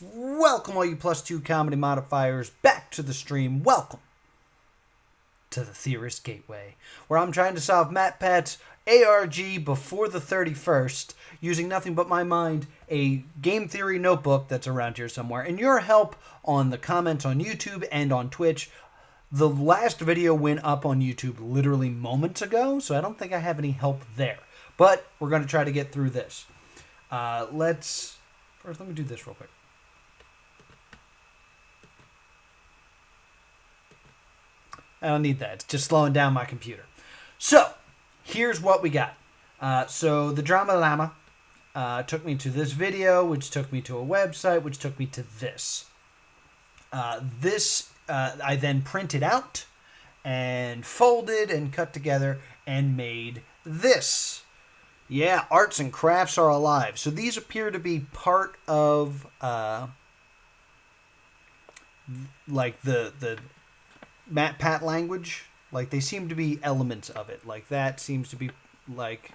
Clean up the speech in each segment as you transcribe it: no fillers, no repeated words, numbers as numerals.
Welcome, all you +2 comedy modifiers, back to the stream. Welcome to the Theorist Gateway, where I'm trying to solve MatPat's ARG before the 31st, using nothing but my mind, a game theory notebook that's around here somewhere, and your help on the comments on YouTube and on Twitch. The last video went up on YouTube literally moments ago, so I don't think I have any help there. But we're going to try to get through this. First, let me do this real quick. I don't need that. It's just slowing down my computer. So, here's what we got. So, the Drama Llama took me to this video, which took me to a website, which took me to this. I then printed out and folded and cut together and made this. Yeah, arts and crafts are alive. So, these appear to be part of, like, the MatPat language. Like, they seem to be elements of it. Like, that seems to be like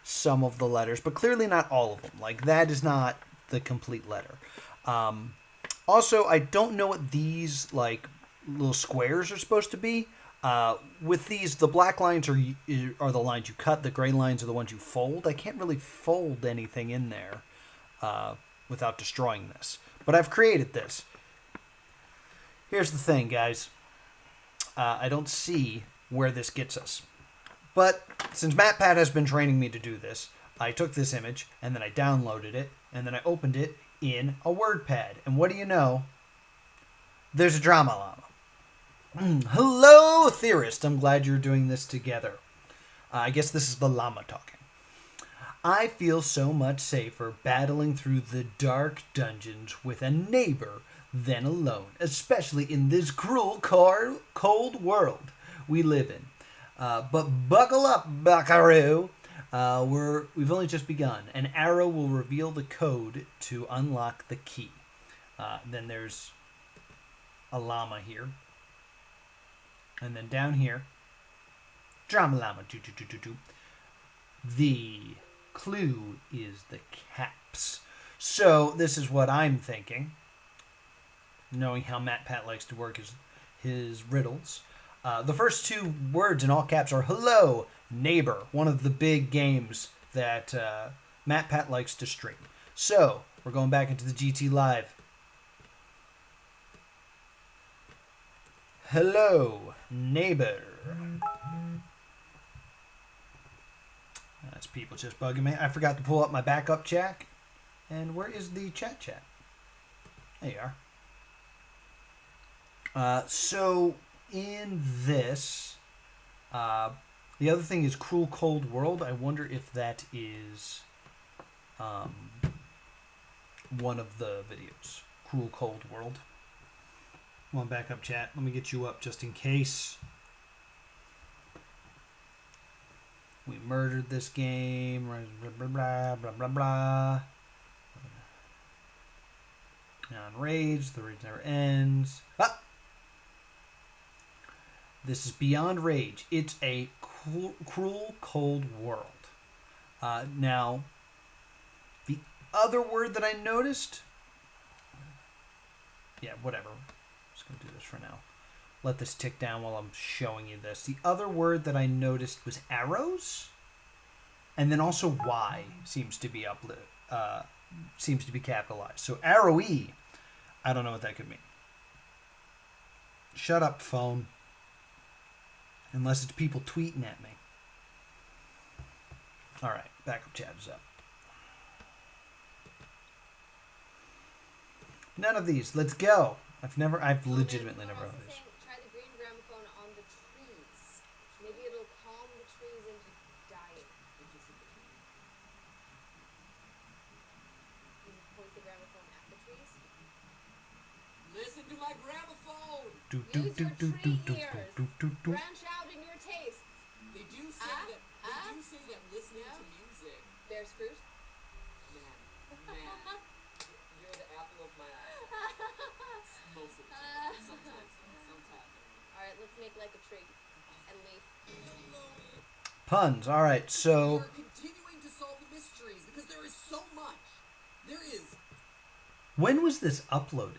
some of the letters, but clearly not all of them. Like, that is not the complete letter. Also, I don't know what these like little squares are supposed to be. With these, the black lines are the lines you cut. The gray lines are the ones you fold. I can't really fold anything in there without destroying this. But I've created this. Here's the thing, guys. I don't see where this gets us. But since MatPat has been training me to do this, I took this image, and then I downloaded it, and then I opened it in a WordPad. And what do you know? There's a Drama Llama. Hello, Theorist. I'm glad you're doing this together. I guess this is the llama talking. I feel so much safer battling through the dark dungeons with a neighbor than alone, especially in this cruel, cold world we live in. But buckle up, buckaroo. We've only just begun. An arrow will reveal the code to unlock the key. Then there's a llama here. And then down here, Drama Llama. The clue is the caps. So this is what I'm thinking. Knowing how MatPat likes to work his riddles. The first two words in all caps are hello, neighbor, one of the big games that MatPat likes to stream. So, we're going back into the GT Live. Hello, neighbor. That's people just bugging me. I forgot to pull up my backup chat. And where is the chat? There you are. So in this, the other thing is Cruel Cold World. I wonder if that is one of the videos. Cruel Cold World. Come on, back up, chat. Let me get you up just in case. We murdered this game. Blah, blah, blah, blah, blah, blah. On Rage. The rage never ends. Ah! This is Beyond Rage. It's a cruel, cold world. Now, the other word that I noticed... Yeah, whatever. I'm just going to do this for now. Let this tick down while I'm showing you this. The other word that I noticed was arrows. And then also Y seems to be seems to be capitalized. So arrow-y. I don't know what that could mean. Shut up, phone. Unless it's people tweeting at me. Alright, backup chat is up. None of these. Let's go. I've legitimately never heard of this. Try the green gramophone on the trees. Maybe it'll calm the trees into dying. You point the gramophone at the trees. Listen to my gramophone! Use your tree ears. Branch out in your tastes. They do say that listening to music. There's fruit. Man. You're the apple of my eye. Most of the time. Sometimes. Alright, let's make like a tree and leaf. Puns. Alright, so... We're continuing to solve the mysteries because there is so much. There is When was this uploaded?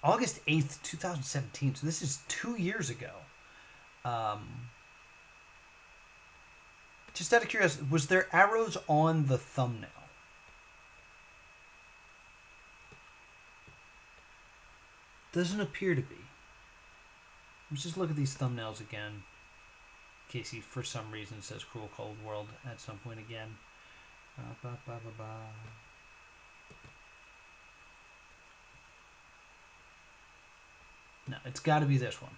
August 8th, 2017. So this is 2 years ago. Just out of curiosity, was there arrows on the thumbnail? Doesn't appear to be. Let's just look at these thumbnails again. In case he, for some reason, says Cruel Cold World at some point again. No, it's got to be this one.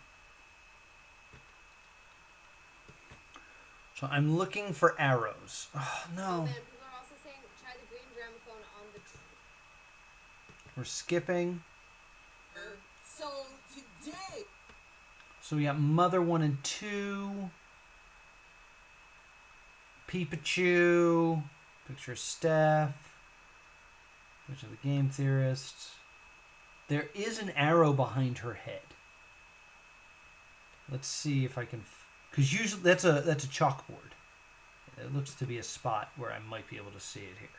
So I'm looking for arrows. Oh, no. Oh man, people are also saying try the green gramophone on the tree. We're skipping. So today. So we got Mother 1 and 2. Peepachu. Picture of Steph. Picture of the Game Theorist. There is an arrow behind her head. Let's see if I can... Because usually that's a chalkboard. It looks to be a spot where I might be able to see it here.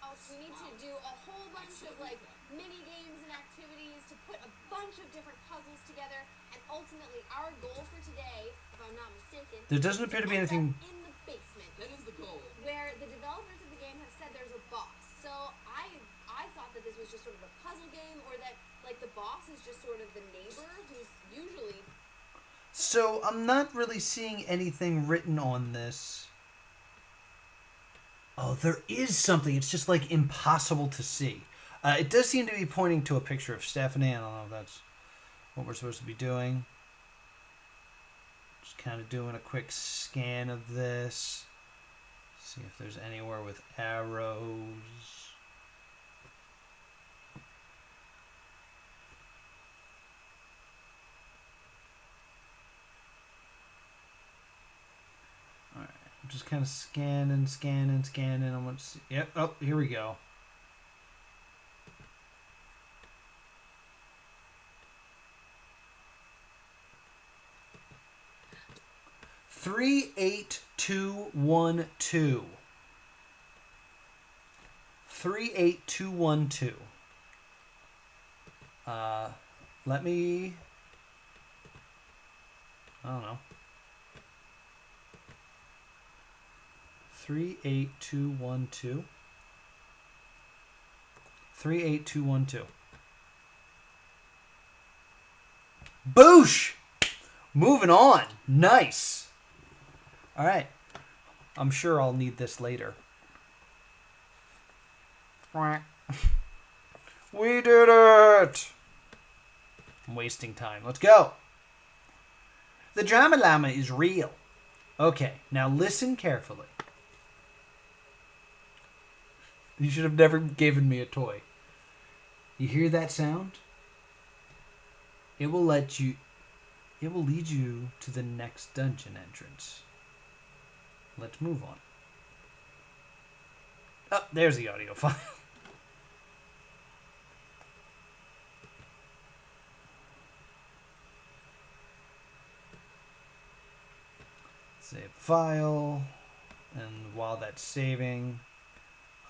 Oh, so we need to do a whole bunch of like mini games and activities to put a bunch of different puzzles together, and ultimately our goal for today, if I'm not mistaken, There doesn't appear to be anything... in the basement. That is the goal. Where the developers of the game have said there's a boss. So I thought that this was just sort of a puzzle game, or that like the boss is just sort of the neighbor who's usually... So I'm not really seeing anything written on this. Oh, there is something. It's just like impossible to see. It does seem to be pointing to a picture of Stephanie. I don't know if that's what we're supposed to be doing. Just kind of doing a quick scan of this. See if there's anywhere with arrows. Alright, I'm just kind of scanning. I want to see. Yep, oh, here we go. Three, 8, 2, 1, 2. 3, 8, 2, 1, 2. Let me... I don't know. 3, 8, 2, 1, 2. 3, 8, 2, 1, 2. Boosh! Moving on. Nice. All right. I'm sure I'll need this later. We did it! I'm wasting time. Let's go. The drama llama is real. Okay, now listen carefully. You should have never given me a toy. You hear that sound? It will lead you to the next dungeon entrance. Let's move on. Oh, there's the audio file. Save file. And while that's saving,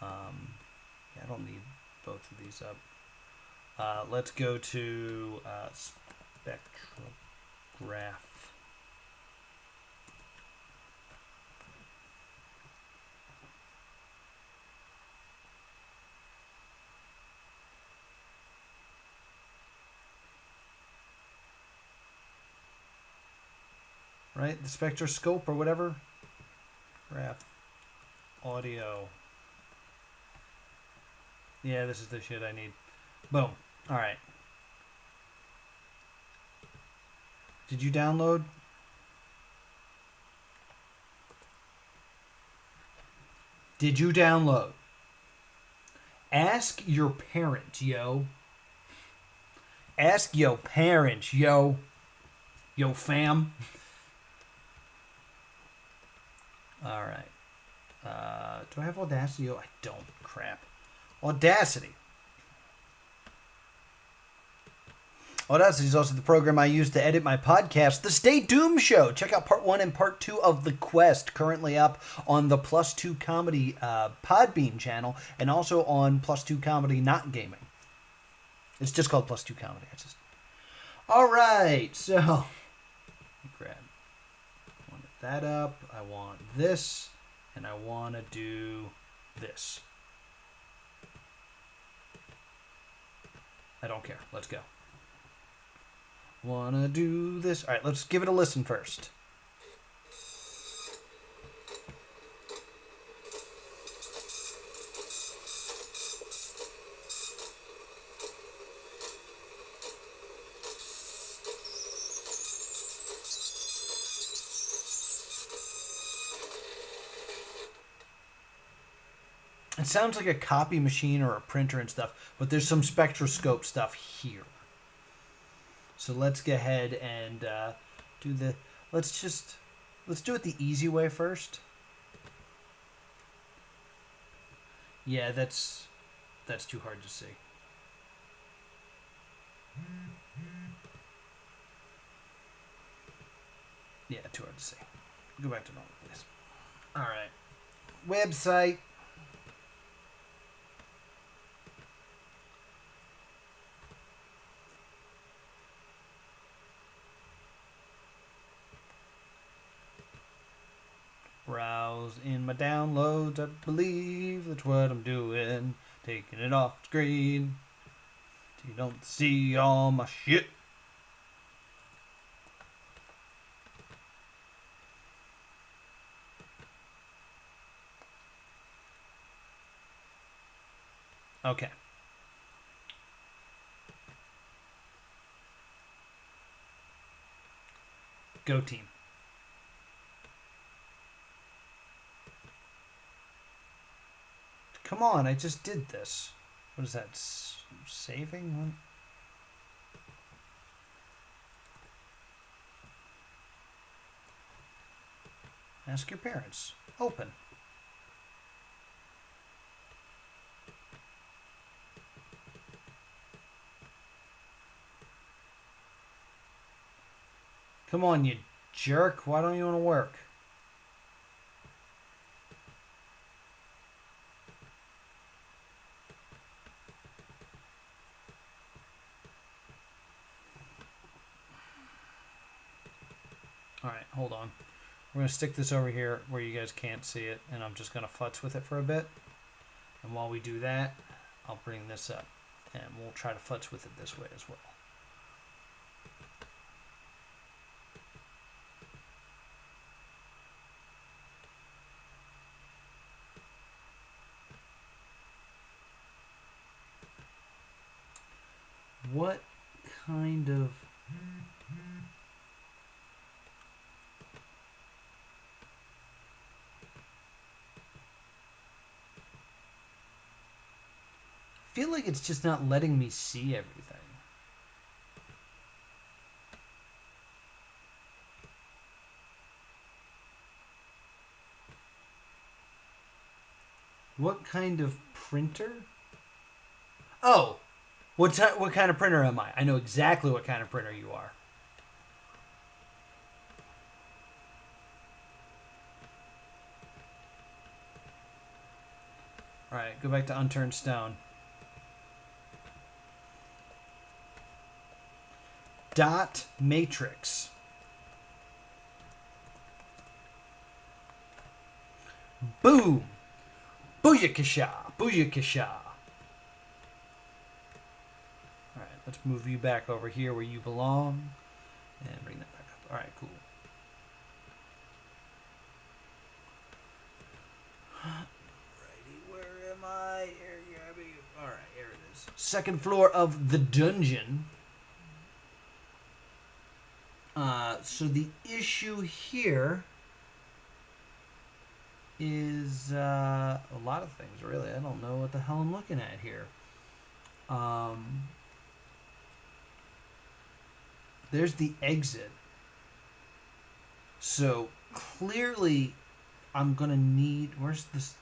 I don't need both of these up. Let's go to spectrograph. Right? The spectroscope or whatever. Graph. Audio. Yeah, this is the shit I need. Boom. Alright. Did you download? Did you download? Ask your parent, yo. Ask your parents, yo. Yo, fam. Alright. Do I have Audacity? Oh, I don't. Crap. Audacity. What else? Is also the program I use to edit my podcast, The Stay Doom Show. Check out part 1 and part 2 of The Quest, currently up on the Plus 2 Comedy Podbean channel, and also on Plus 2 Comedy Not Gaming. It's just called Plus 2 Comedy. All right, so grab that up. I want this, and I want to do this. I don't care. Let's go. Wanna do this. All right, let's give it a listen first. It sounds like a copy machine or a printer and stuff, but there's some spectroscope stuff here. So let's go ahead and do the. Let's do it the easy way first. Yeah, that's too hard to see. Yeah, too hard to see. Go back to normal, please. All right. Website. Browse in my downloads. I believe that's what I'm doing. Taking it off screen. So you don't see all my shit. Okay. Go team. Come on, I just did this. What is that? Saving? What? Ask your parents. Open. Come on, you jerk. Why don't you want to work? Alright, hold on. We're going to stick this over here where you guys can't see it, and I'm just going to futz with it for a bit. And while we do that, I'll bring this up, and we'll try to futz with it this way as well. What kind of... I feel like it's just not letting me see everything. What kind of printer? Oh, what kind of printer am I? I know exactly what kind of printer you are. All right, go back to unturned stone. Dot matrix. Boom. Booyakasha. Booyakasha. Alright, let's move you back over here where you belong. And bring that back up. Alright, cool. Alrighty, where am I? Alright, here it is. Second floor of the dungeon. So the issue here is a lot of things, really. I don't know what the hell I'm looking at here. There's the exit. So clearly I'm going to need... Where's this?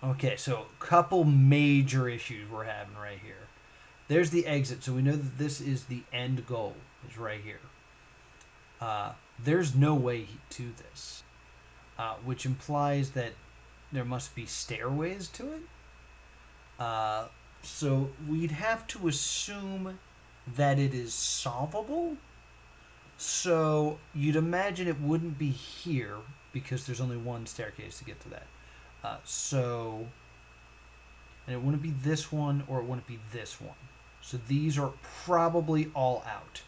Okay, so a couple major issues we're having right here. there's the exit, so we know that this is the end goal, is right here. There's no way to this, which implies that there must be stairways to it. So we'd have to assume that it is solvable. So you'd imagine it wouldn't be here because there's only one staircase to get to that. And it wouldn't be this one or it wouldn't be this one. So these are probably all out.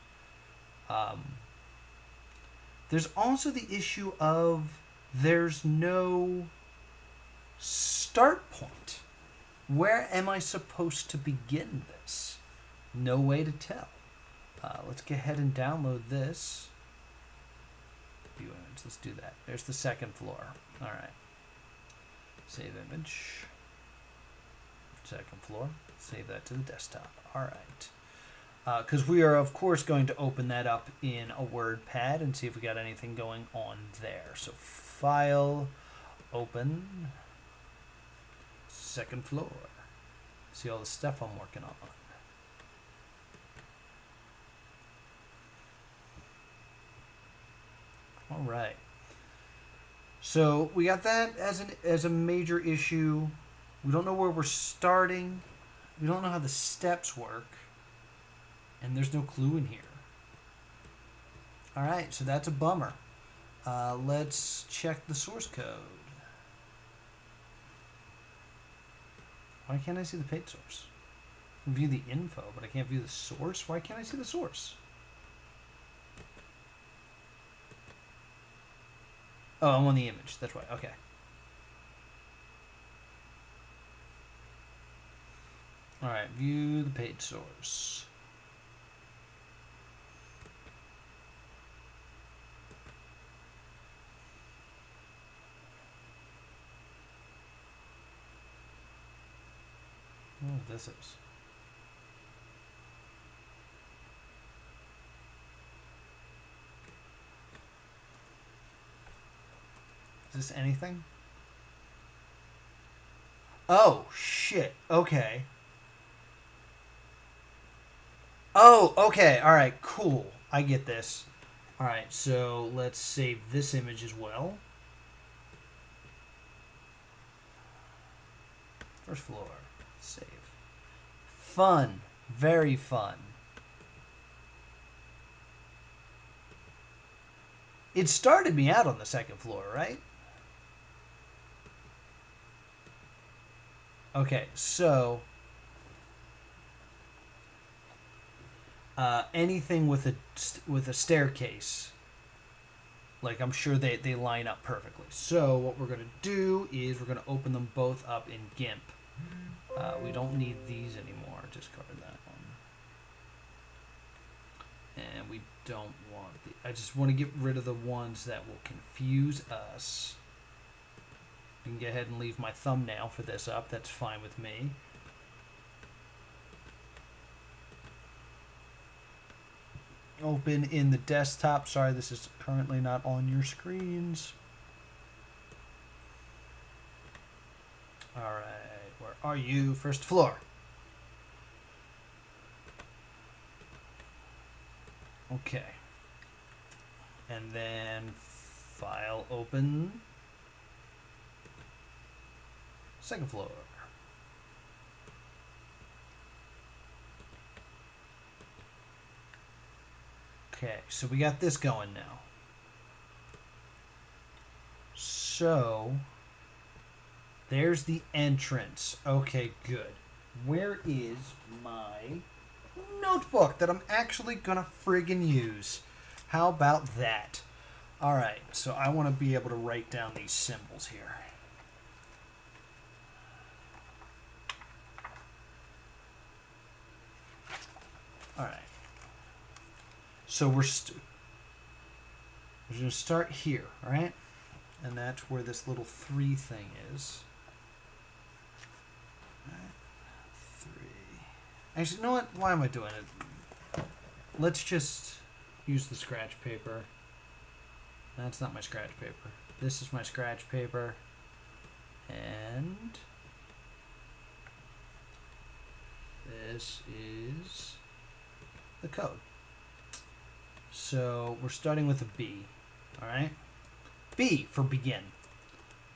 There's also the issue of there's no start point. Where am I supposed to begin this? No way to tell. Let's go ahead and download this. View image. Let's do that. There's the second floor. All right. Save image. Second floor. Save that to the desktop. All right. Because we are, of course, going to open that up in a WordPad and see if we got anything going on there. So File, Open, second floor. See all the stuff I'm working on. All right. So we got that as a major issue. We don't know where we're starting. We don't know how the steps work. And there's no clue in here. All right, so that's a bummer. Let's check the source code. Why can't I see the paid source? I can view the info, but I can't view the source. Why can't I see the source? Oh, I'm on the image. That's why. Okay. All right, view the paid source. Oh, this is. Is this anything? Oh, shit. Okay. Oh, okay. All right, cool. I get this. All right, so let's save this image as well. First floor. Save. Fun. Very fun. It started me out on the second floor, right? Okay, so anything with a staircase, like I'm sure they line up perfectly. So what we're gonna do is we're gonna open them both up in GIMP. We don't need these anymore. Discard that one, and we don't want the. I just want to get rid of the ones that will confuse us. You can go ahead and leave my thumbnail for this up. That's fine with me. Open in the desktop. Sorry, this is currently not on your screens. All right, where are you? First floor. Okay. And then file open. Second floor. Okay, so we got this going now. So there's the entrance. Okay, good. Where is my notebook that I'm actually gonna friggin' use? How about that? All right, so I want to be able to write down these symbols here. All right. So we're going to start here, right? And that's where this little 3 thing is. All right. 3. Actually, you know what? Why am I doing it? Let's just use the scratch paper. That's not my scratch paper. This is my scratch paper. And This is the code. So we're starting with a B. All right. B for begin.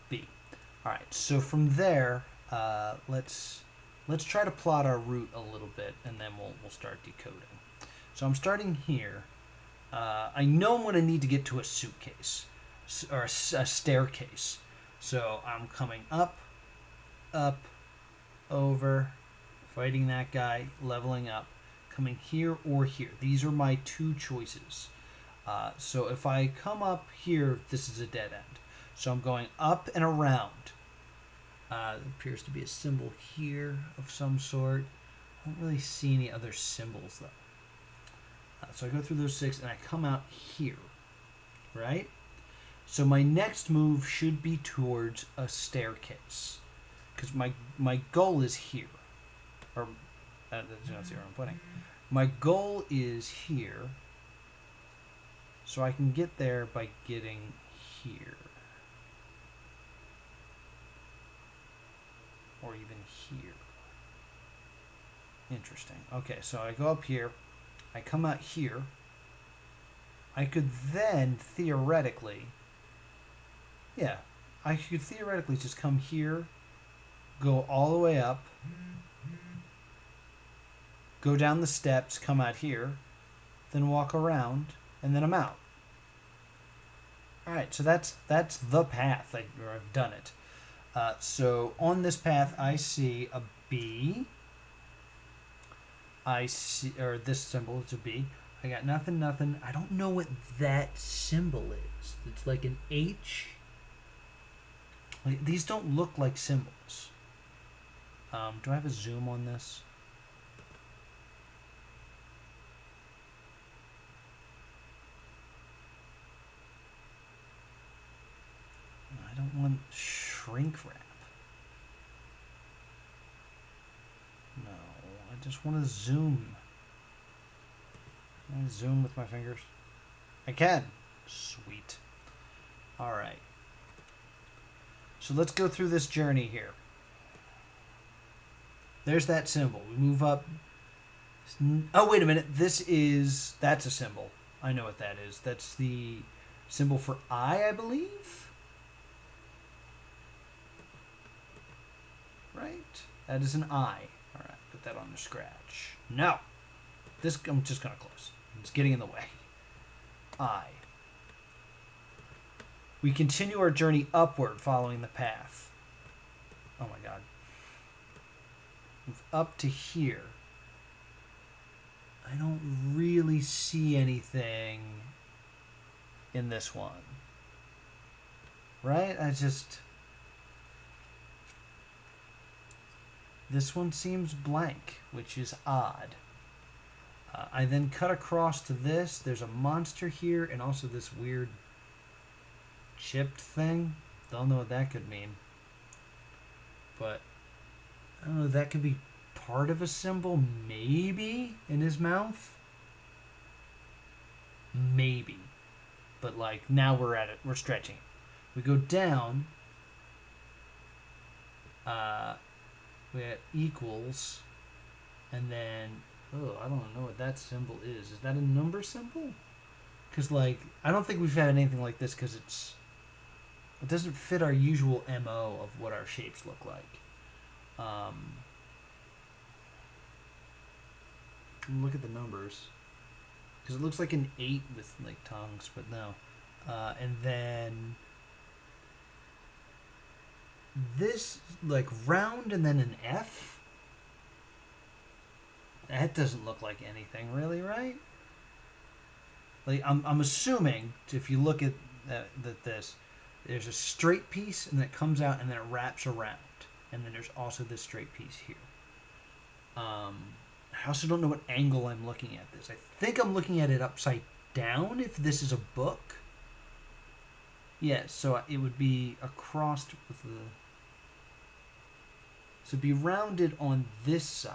B. All right. So from there, let's try to plot our route a little bit, and then we'll start decoding. So I'm starting here. I know I'm going to need to get to a suitcase or a staircase. So I'm coming up, over, fighting that guy, leveling up, coming here or here. These are my two choices. So if I come up here, this is a dead end. So I'm going up and around. There appears to be a symbol here of some sort. I don't really see any other symbols though. So I go through those 6 and I come out here, right? So my next move should be towards a staircase, because my goal is here, or that's not where I'm putting. My goal is here, so I can get there by getting here, or even here. Interesting. Okay, so I go up here. I come out here. I could then theoretically, I could theoretically just come here, go all the way up, go down the steps, come out here, then walk around, and then I'm out. All right, so that's the path. I've done it. So on this path, I see a B. I see, or this symbol is a B. I got nothing. I don't know what that symbol is. It's like an H. Like, these don't look like symbols. Do I have a zoom on this? I don't want shrink wrap. No, I just want to zoom. Can I zoom with my fingers? I can. Sweet. All right. So let's go through this journey here. There's that symbol. We move up. Oh, wait a minute. That's a symbol. I know what that is. That's the symbol for I believe. Right? That is an I. All right. Put that on the scratch. No. I'm just going to close. It's getting in the way. I. We continue our journey upward following the path. Oh my god. Move up to here. I don't really see anything in this one. Right? This one seems blank, which is odd. I then cut across to this. There's a monster here and also this weird chipped thing. Don't know what that could mean. But I don't know, that could be part of a symbol, maybe, in his mouth. Maybe. But like, now we're at it. We're stretching it. We go down. We have equals. And then, I don't know what that symbol is. Is that a number symbol? Because, like, I don't think we've had anything like this because it doesn't fit our usual MO of what our shapes look like. Look at the numbers. Because it looks like an 8 with, like, tongues, but no. And then this, like, round and then an F? That doesn't look like anything, really, right? Like, I'm assuming, if you look at this, there's a straight piece, and then it comes out, and then it wraps around. And then there's also this straight piece here. I also don't know what angle I'm looking at this. I think I'm looking at it upside down, if this is a book. Yes, so it would be across with the... So it'd be rounded on this side.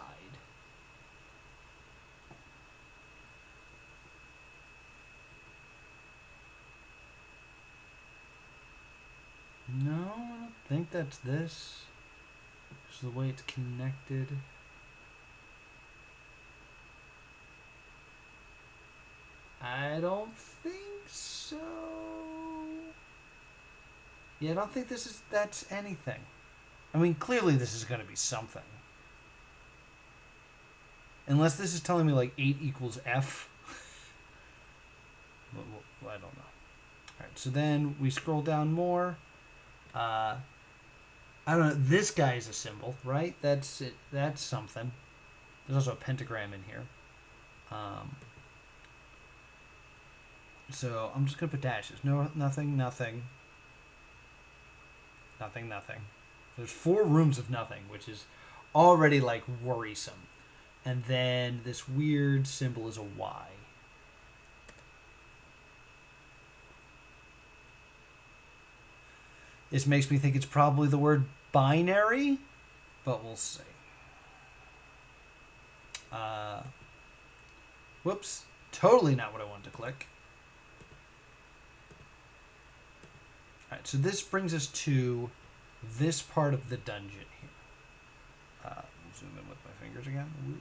No, I don't think that's this. Just the way it's connected. I don't think so. Yeah, I don't think that's anything. I mean, clearly this is going to be something. Unless this is telling me like 8 equals F. Well, I don't know. Alright, so then we scroll down more. I don't know. This guy is a symbol, right? That's it. That's something. There's also a pentagram in here. So I'm just going to put dashes. No, nothing, nothing. Nothing, nothing. There's 4 rooms of nothing, which is already like worrisome. And then this weird symbol is a Y. This makes me think it's probably the word binary, but we'll see. Whoops. Totally not what I wanted to click. Alright, so this brings us to this part of the dungeon here. Zoom in with my fingers again.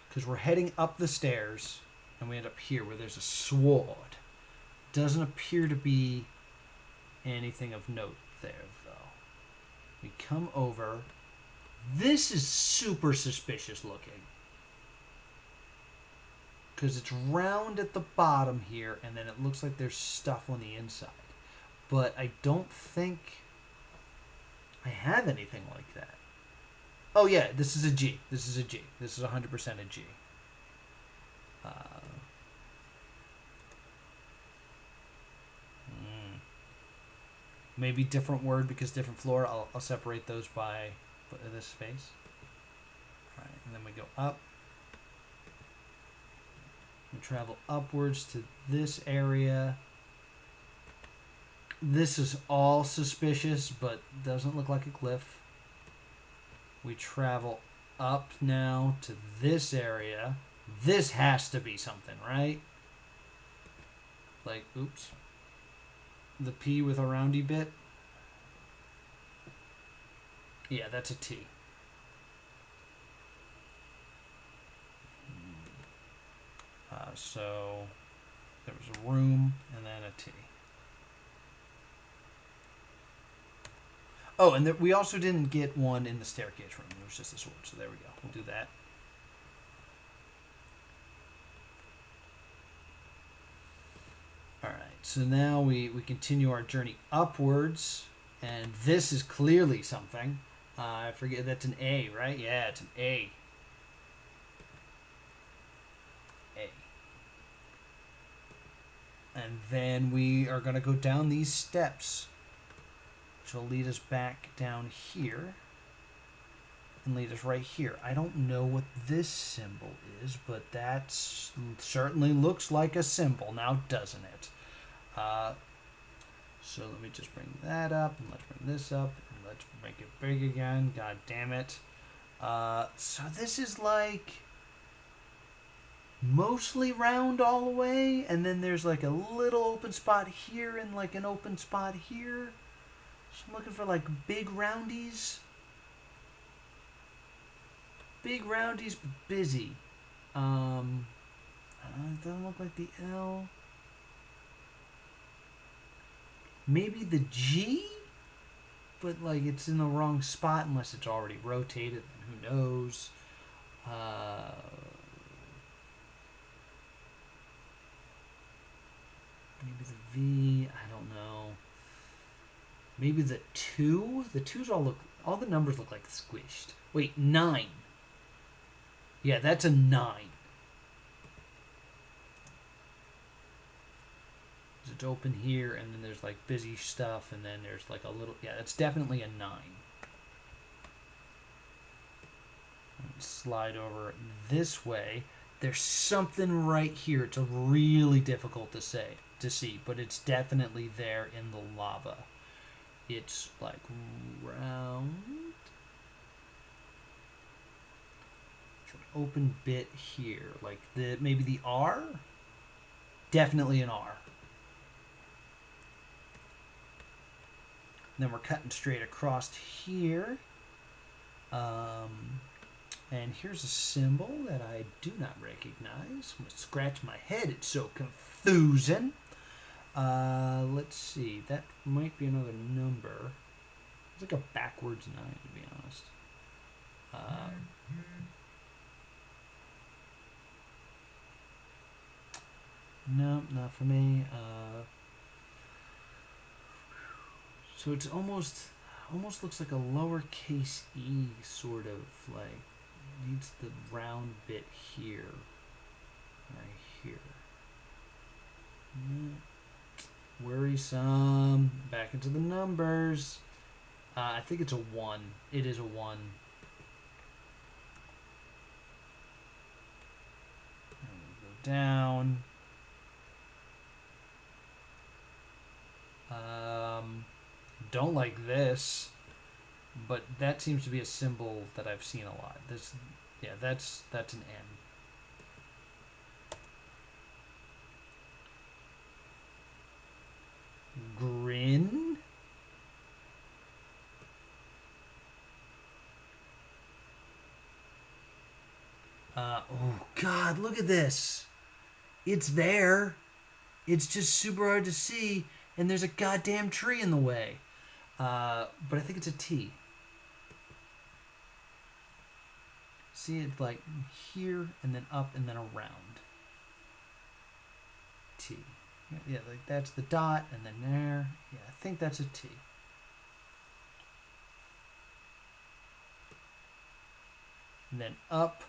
Because we're heading up the stairs, and we end up here where there's a sword. Doesn't appear to be anything of note there, though. We come over. This is super suspicious looking. Because it's round at the bottom here, and then it looks like there's stuff on the inside. But I don't think I have anything like that. Oh yeah, this is a G. This is a G. This is 100% a G. Maybe different word because different floor. I'll separate those by this space. Alright, and then we go up. We travel upwards to this area. This is all suspicious, but doesn't look like a cliff. We travel up now to this area. This has to be something, right? Like, oops. The P with a roundy bit. Yeah, that's a T. So there was a room and then a T. Oh, and we also didn't get one in the staircase room. It was just a sword. So there we go. We'll do that. Alright, so now we continue our journey upwards. And this is clearly something. I forget, that's an A, right? Yeah, it's an A. A. And then we are going to go down these steps, which will lead us back down here and lead us right here. I don't know what this symbol is, but that certainly looks like a symbol now, doesn't it? So let me just bring that up, and let's bring this up, and let's make it big again. God damn it. So this is like mostly round all the way, and then there's like a little open spot here and like an open spot here. So I'm looking for like big roundies. Big roundies, but busy. It doesn't look like the L. Maybe the G? But like it's in the wrong spot unless it's already rotated. Who knows? Maybe the V. I don't know. Maybe the 2. The 2's all the numbers look like squished. Wait, 9. Yeah, that's a 9. It's open here, and then there's like busy stuff, and then there's like a little. Yeah, that's definitely a 9. Slide over this way. There's something right here. It's really difficult to see, but it's definitely there in the lava. It's like round. Open bit here, like maybe the R. Definitely an R. And then we're cutting straight across here. And here's a symbol that I do not recognize. I'm going to scratch my head. It's so confusing. Let's see. That might be another number. It's like a backwards 9, to be honest. No, not for me. So it's almost looks like a lowercase e, sort of like needs the round bit here, right here. Worrisome. Back into the numbers. I think it's a 1. It is a 1. And we go down. Don't like this, but that seems to be a symbol that I've seen a lot. This, yeah, that's an M. Grin. Oh God, look at this. It's there. It's just super hard to see, and there's a goddamn tree in the way. But I think it's a T. See it like here and then up and then around. T. Yeah, like that's the dot and then there. Yeah, I think that's a T. And then up.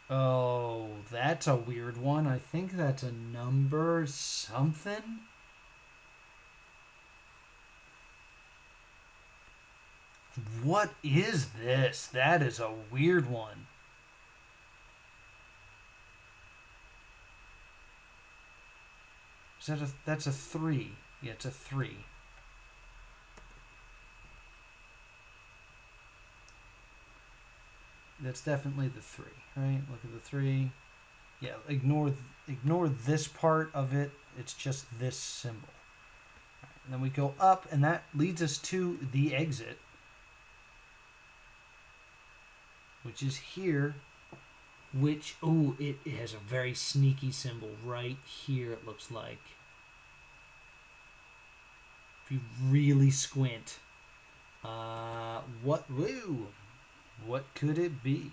Oh, that's a weird one. I think that's a number something. What is this? That is a weird one. Is that that's a 3. Yeah, it's a 3. That's definitely the 3, right? Look at the 3. Yeah, ignore this part of it. It's just this symbol. Right, and then we go up, and that leads us to the exit, which is here, which, oh, it has a very sneaky symbol right here, it looks like. If you really squint. What could it be?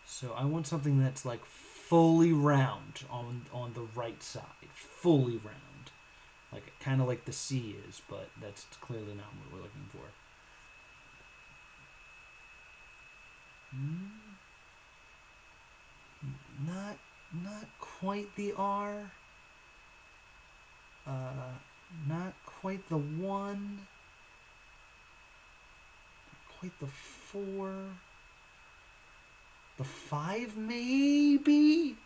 So I want something that's like fully round on the right side. Fully round. Like kind of like the C is, but that's clearly not what we're looking for. Not quite the R. Not quite the 1. Not quite the 4. The 5 maybe?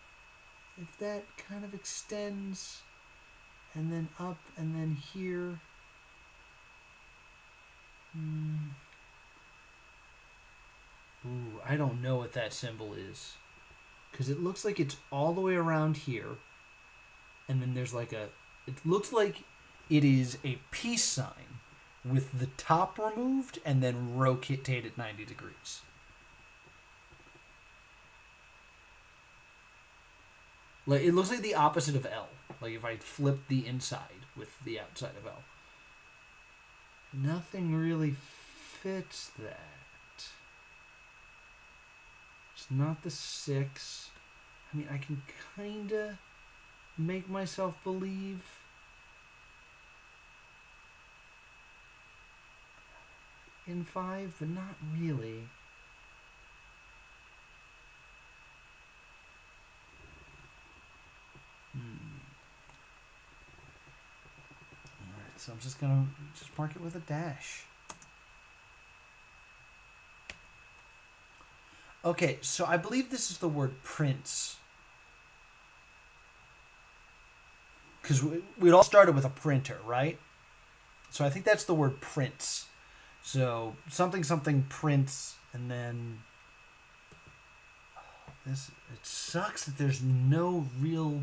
If that kind of extends. And then up and then here. Ooh, I don't know what that symbol is. Because it looks like it's all the way around here. And then there's like a... It looks like it is a peace sign with the top removed and then rotated 90 degrees. Like it looks like the opposite of L. Like if I flip the inside with the outside of L. Nothing really fits that. It's not the 6. I mean, I can kinda make myself believe. In 5, but not really. Alright, so I'm just gonna mark it with a dash. Okay, so I believe this is the word prince. Because we all started with a printer, right? So I think that's the word prince. So something prince, and then this. It sucks that there's no real.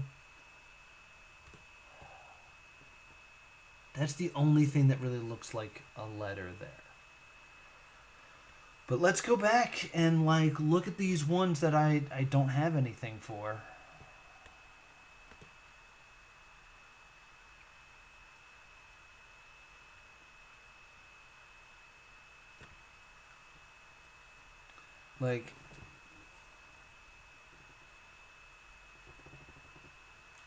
That's the only thing that really looks like a letter there. But let's go back and like look at these ones that I don't have anything for. Like,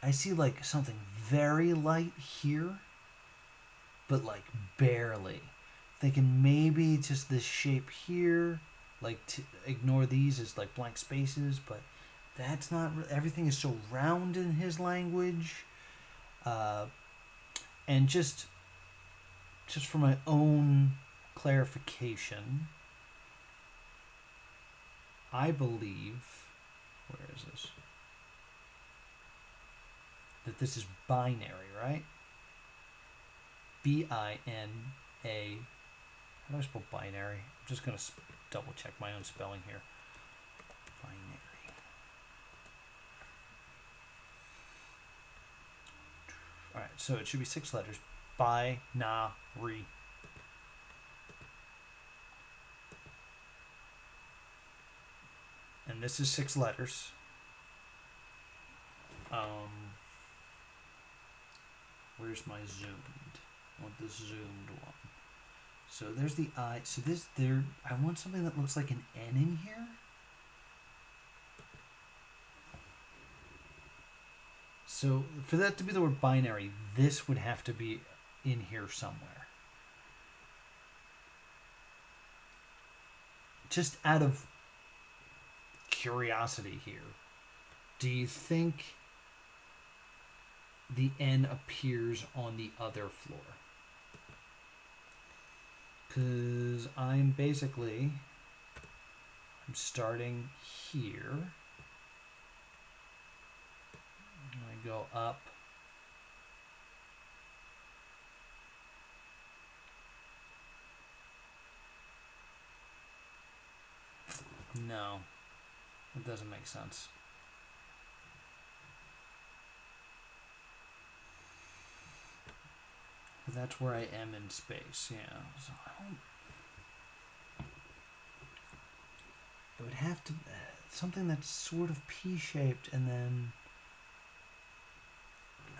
I see like something very light here, but like barely. Thinking maybe just this shape here, like to ignore these as like blank spaces, but that's not. Everything is so round in his language, and just for my own clarification, I believe. Where is this? That this is binary, right? B-I-N-A. How do I spell binary? I'm just going to double check my own spelling here. Binary. Alright, so it should be 6 letters. Binary. And this is 6 letters. Where's my zoomed? I want the zoomed one. So there's the I. So I want something that looks like an N in here. So for that to be the word binary, this would have to be in here somewhere. Just out of curiosity here, do you think the N appears on the other floor? Because I'm starting here. I go up. No, it doesn't make sense. But that's where I am in space, yeah. So I don't. It would have to something that's sort of P-shaped, and then.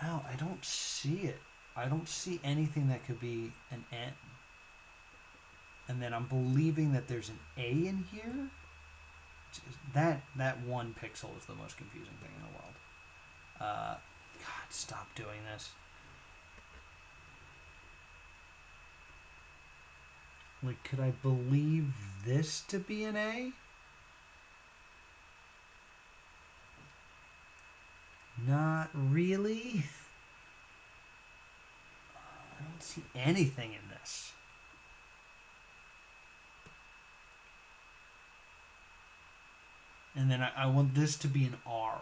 Oh, I don't see it. I don't see anything that could be an N. And then I'm believing that there's an A in here. That 1 pixel is the most confusing thing in the world. God, stop doing this. Like, could I believe this to be an A? Not really. I don't see anything in this. And then I want this to be an R.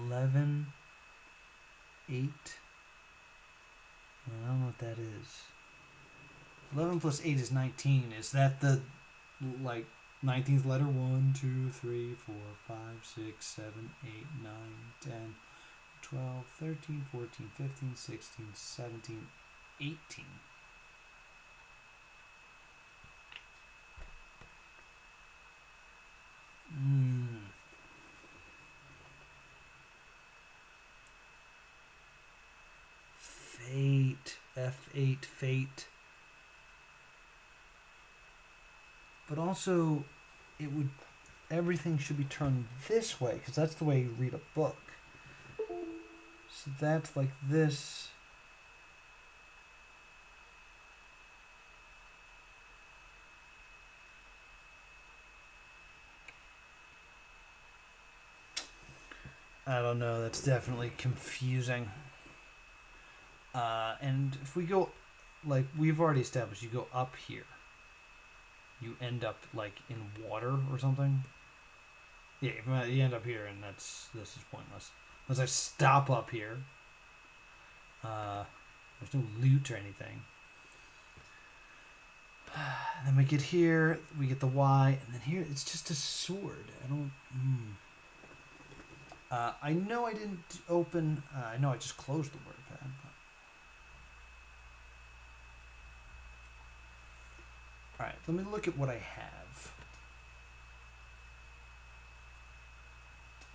$11, 8. I don't know what that is. 11 plus 8 is 19. Is that the, like, 19th letter? 1, 2, 3, 4, 5, 6, 7, 8, 9, 10, 12, 13, 14, 15, 16, 17, 18. Fate. F8, fate. But also, everything should be turned this way, because that's the way you read a book. So that's like this. I don't know, that's definitely confusing. And if we go, like we've already established, you go up here, you end up like in water or something. Yeah, you end up here, and this is pointless. Unless I stop up here. There's no loot or anything. And then we get here, we get the Y, and then here it's just a sword. I don't. I know I didn't open. I know I just closed the WordPad. But... All right, let me look at what I have.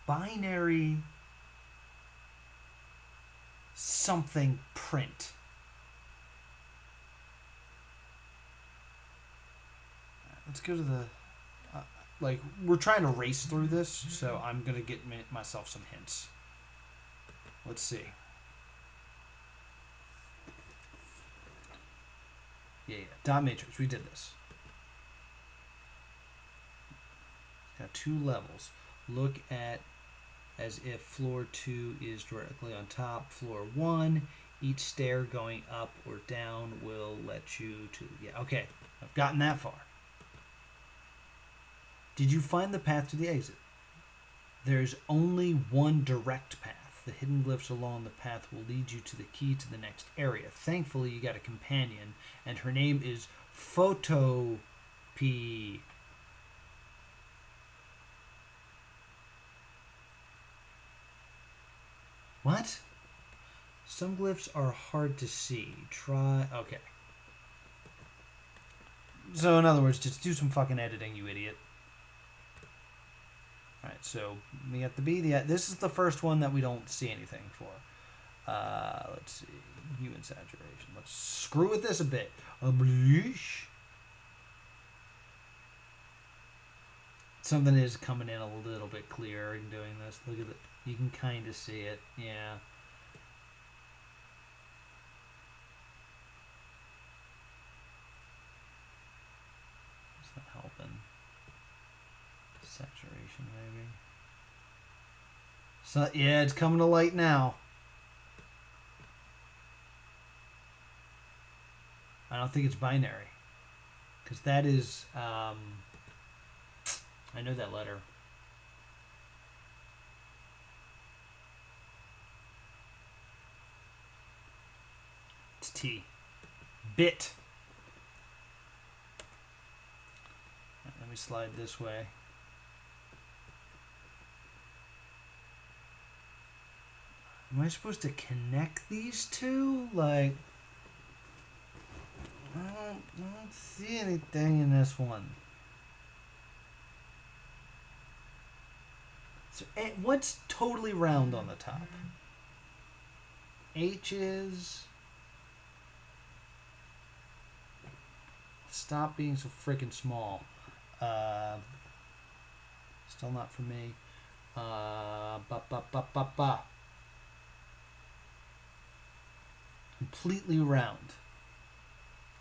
Binary something print. Let's go to the, like, we're trying to race through this, so I'm going to get myself some hints. Let's see. Yeah, dot matrix, we did this. Got 2 levels. Look at as if floor 2 is directly on top, floor 1. Each stair going up or down will let you to, yeah, okay. I've gotten that far. Did you find the path to the exit? There's only one direct path. The hidden glyphs along the path will lead you to the key to the next area. Thankfully, you got a companion, and her name is Photopea. What? Some glyphs are hard to see. Try... Okay. So, in other words, just do some fucking editing, you idiot. Alright, so we got the B. This is the first one that we don't see anything for. Let's see. Hue and saturation. Let's screw with this a bit. Something is coming in a little bit clearer in doing this. Look at it. You can kind of see it. Yeah. It's not helping. Saturation, maybe. So yeah, it's coming to light now. I don't think it's binary, because that is. I know that letter. It's T. Bit. Right, let me slide this way. Am I supposed to connect these two? Like, I don't see anything in this one. So, what's totally round on the top? H is... Stop being so freaking small. Still not for me. Completely round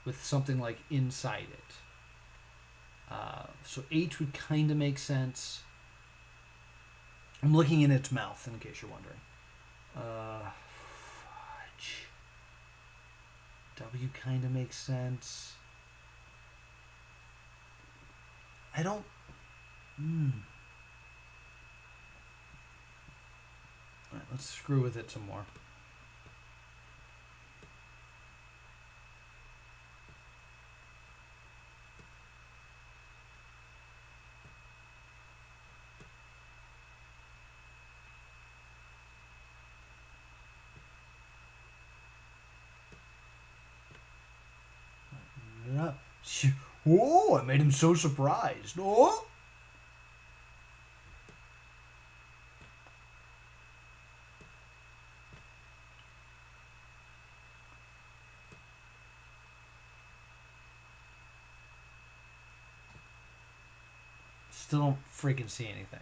with something like inside it. So H would kind of make sense. I'm looking in its mouth, in case you're wondering. W kind of makes sense. I don't... Alright, let's screw with it some more. Oh, I made him so surprised. Oh! Still don't freaking see anything.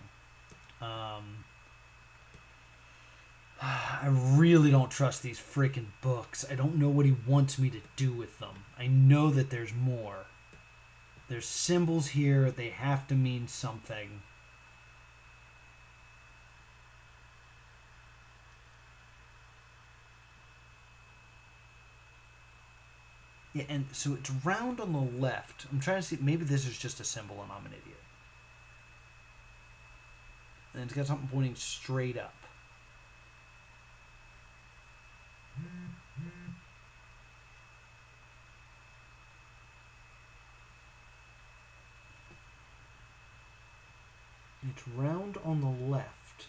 I really don't trust these freaking books. I don't know what he wants me to do with them. I know that there's more. There's symbols here. They have to mean something. Yeah, and so it's round on the left. I'm trying to see. Maybe this is just a symbol and I'm an idiot. And it's got something pointing straight up. It's round on the left.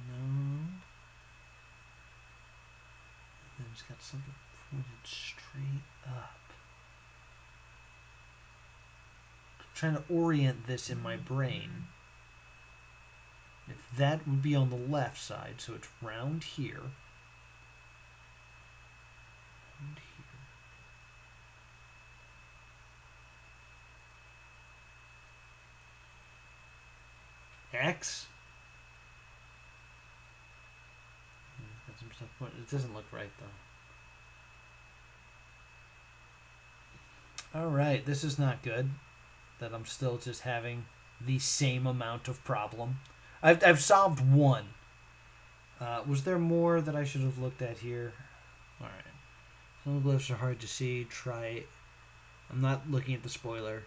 No. And then it's got something pointed straight up. I'm trying to orient this in my brain. If that would be on the left side, so it's round here. Round here. X. Got some stuff. It doesn't look right though. All right, this is not good. That I'm still just having the same amount of problem. I've solved one. Was there more that I should have looked at here? All right. Some glyphs are hard to see. Try. I'm not looking at the spoiler.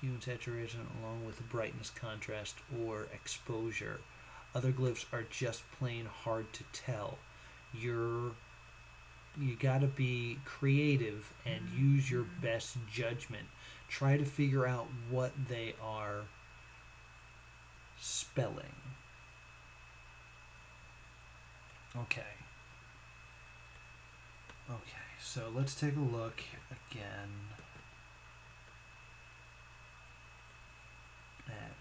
Hue and saturation along with brightness, contrast, or exposure. Other glyphs are just plain hard to tell. You gotta be creative and use your best judgment. Try to figure out what they are spelling. Okay. Okay, so let's take a look again at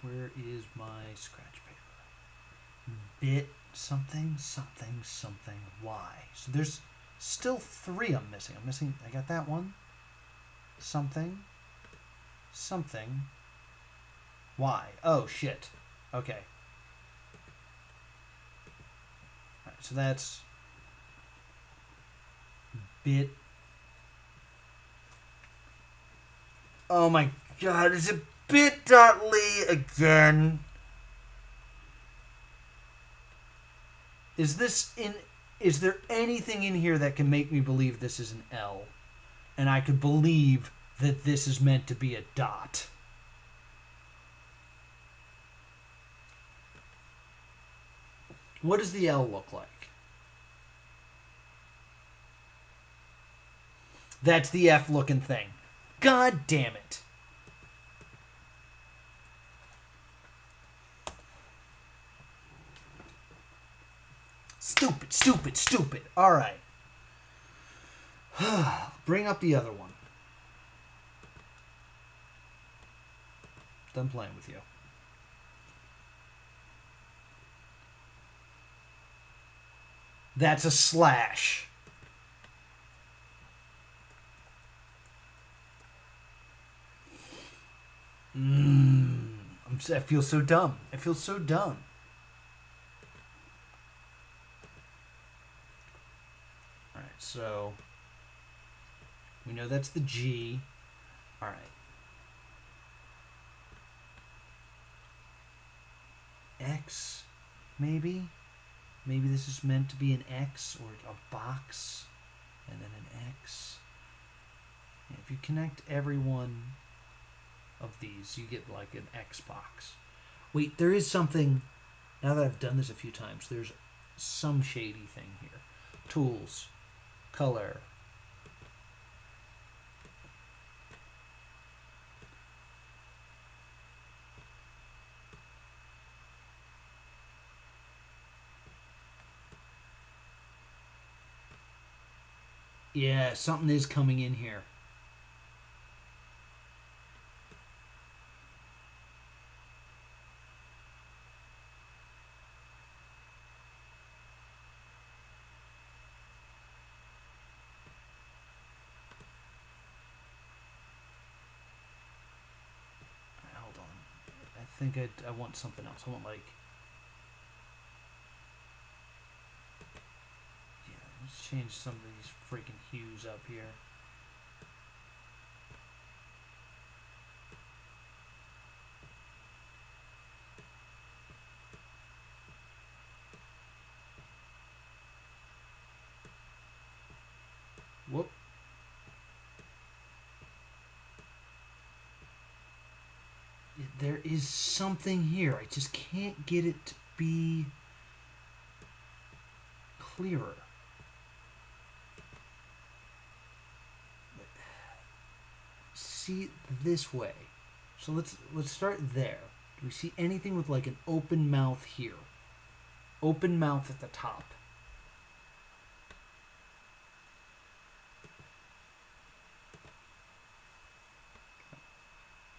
where is my scratch paper? Bit something, something, something, Y. So there's still 3 I'm missing. I got that one. Something, something, Y. Oh, shit. Okay. Alright, so that's bit. Oh my god, is it bit.ly again? Is there anything in here that can make me believe this is an L? And I could believe that this is meant to be a dot. What does the L look like? That's the F looking thing. God damn it. Stupid, stupid, stupid. All right. Bring up the other one. Done playing with you. That's a slash. I feel so dumb. I feel so dumb. Alright, so we know that's the G. Alright. X, maybe? Maybe this is meant to be an X or a box and then an X. And if you connect every one of these, you get like an X box. Wait, there is something, now that I've done this a few times, there's some shady thing here. Tools, color. Yeah, something is coming in here. Hold on. I think I want something else. I want like... Let's change some of these freaking hues up here. Whoop. There is something here. I just can't get it to be clearer. See it this way. So let's start there. Do we see anything with like an open mouth here? Open mouth at the top.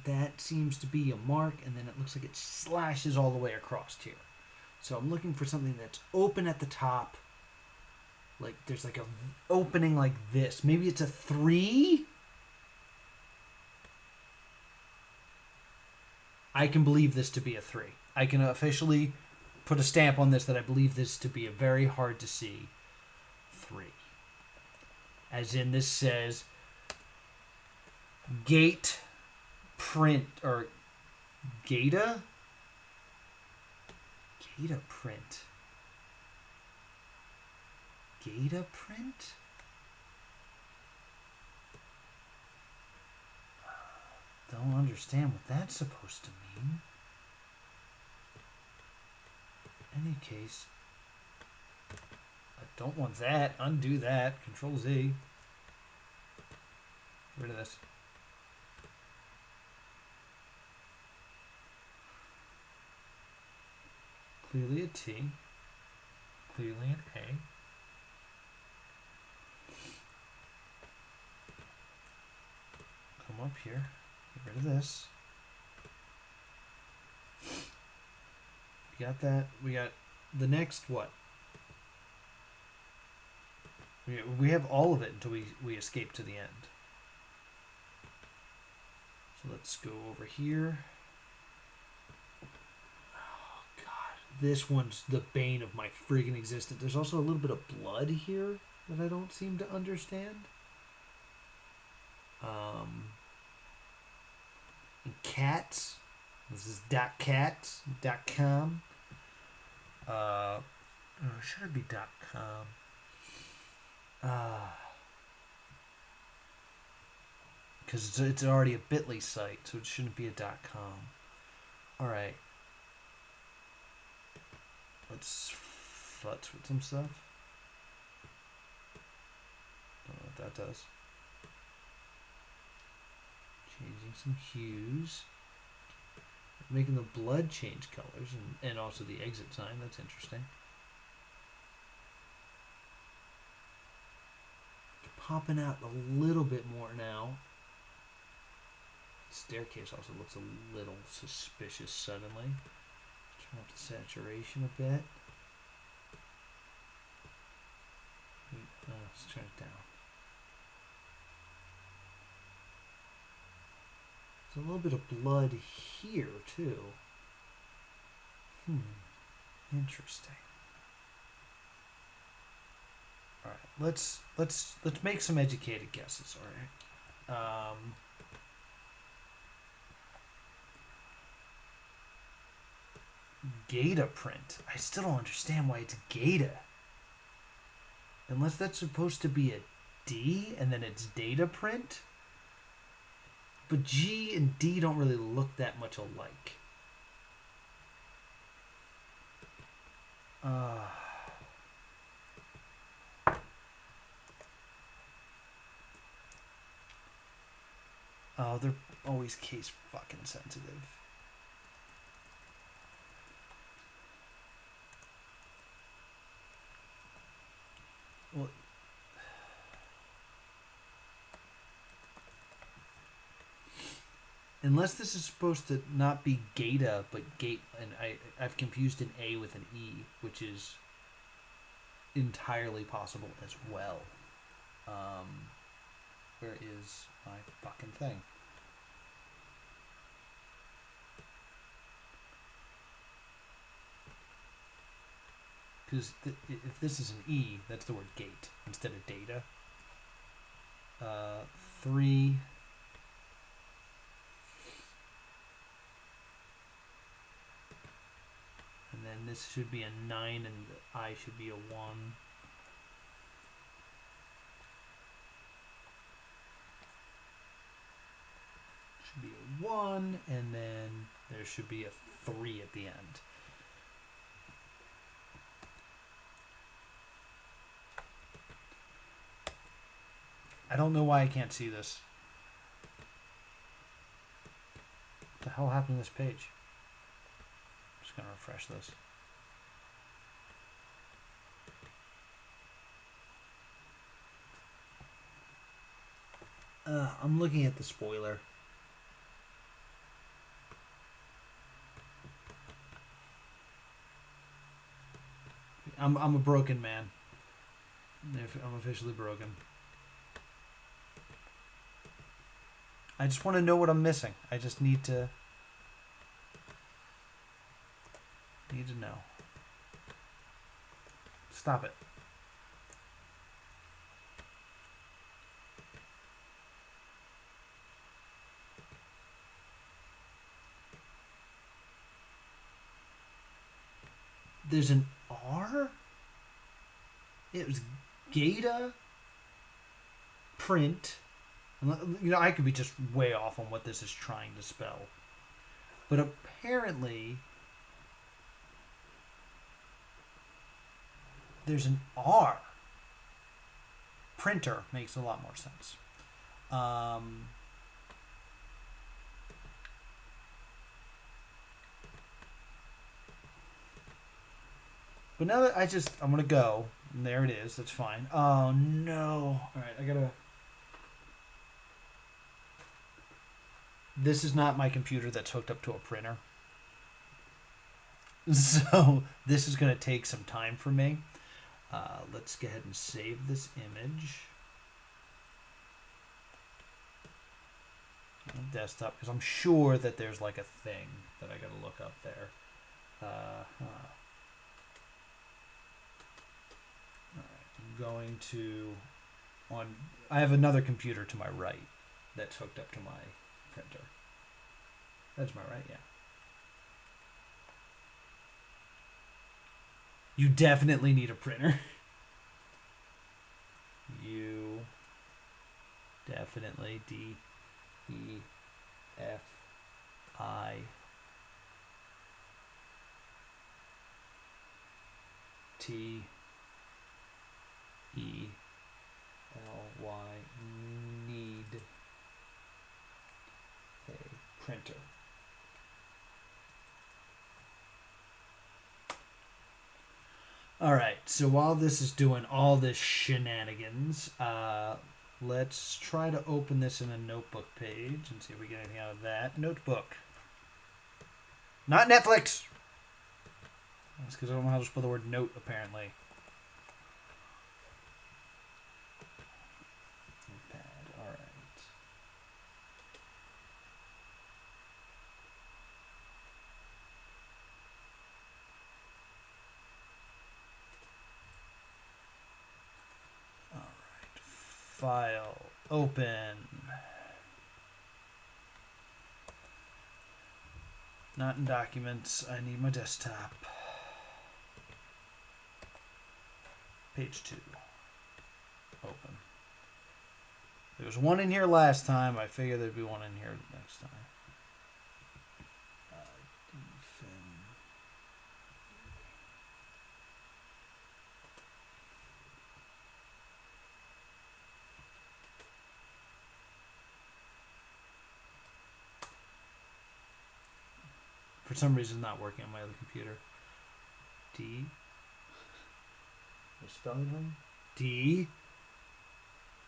That seems to be a mark, and then it looks like it slashes all the way across here. So I'm looking for something that's open at the top. Like there's like a opening like this. Maybe it's a 3. I can believe this to be a 3. I can officially put a stamp on this that I believe this to be a very hard to see 3. As in this says gate print or Gata print. Gata print? Don't understand what that's supposed to mean. In any case, I don't want that. Undo that. Control Z. Get rid of this. Clearly a T. Clearly an A. Come up here. Get rid of this. We got that. We got the next what? We have all of it until we escape to the end. So let's go over here. Oh, God. This one's the bane of my friggin' existence. There's also a little bit of blood here that I don't seem to understand. And cats. This is .cats.com. Should it be .com? Because it's already a Bitly site, so it shouldn't be a .com. All right. Let's futz with some stuff. Don't know what that does. Changing some hues. Making the blood change colors and also the exit sign. That's interesting. Popping out a little bit more now. Staircase also looks a little suspicious suddenly. Turn up the saturation a bit. Let's turn it down. There's a little bit of blood here too. Interesting. All right, let's make some educated guesses. All right. Gata print. I still don't understand why it's Gata. Unless that's supposed to be a D and then it's data print. But G and D don't really look that much alike. Oh, they're always case fucking sensitive. Well, unless this is supposed to not be Gata, but Gate, and I've confused an A with an E, which is entirely possible as well. Where is my fucking thing? Because if this is an E, that's the word gate instead of data. 3. And then this should be a 9 and the I should be a 1. Should be a 1 and then there should be a 3 at the end. I don't know why I can't see this. the hell happened to this page? I'm just going to refresh this. I'm looking at the spoiler. I'm a broken man. I'm officially broken. I just want to know what I'm missing. I just need to know. Stop it. There's an R? It was Gata print. I could be just way off on what this is trying to spell. But apparently there's an R. Printer makes a lot more sense. But now that I'm going to go. And there it is. That's fine. Oh, no. All right, I got to... This is not my computer that's hooked up to a printer. So this is going to take some time for me. Let's go ahead and save this image. On desktop, because I'm sure that there's like a thing that I got to look up there. Going to I have another computer to my right that's hooked up to my printer. That's my right, yeah. You definitely need a printer. You definitely DEFITLY need a printer. All right, so while this is doing all this shenanigans, let's try to open this in a notebook page and see if we get anything out of that. Notebook. Not Netflix! That's because I don't know how to spell the word note, apparently. File, open. Not in documents, I need my desktop. Page 2. Open. There was one in here last time, I figure there'd be one in here next time. For some reason, it's not working on my other computer. D. Am I spelling wrong? D.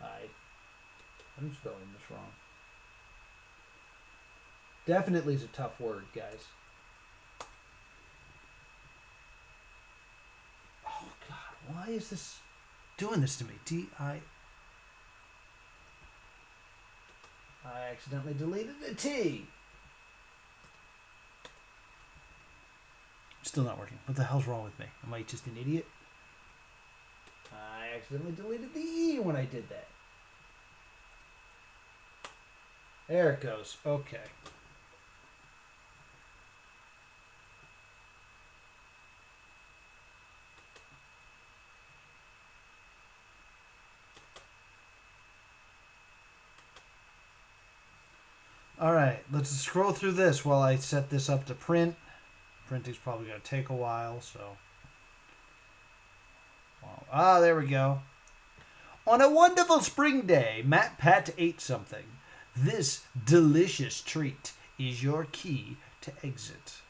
I'm spelling this wrong. Definitely is a tough word, guys. Oh, God. Why is this doing this to me? I accidentally deleted the T. Still not working. What the hell's wrong with me? Am I just an idiot? I accidentally deleted the E when I did that. There it goes. Okay. All right. Let's scroll through this while I set this up to print. Printing's probably going to take a while, so... Wow. There we go. On a wonderful spring day, Matt Pat ate something. This delicious treat is your key to exit.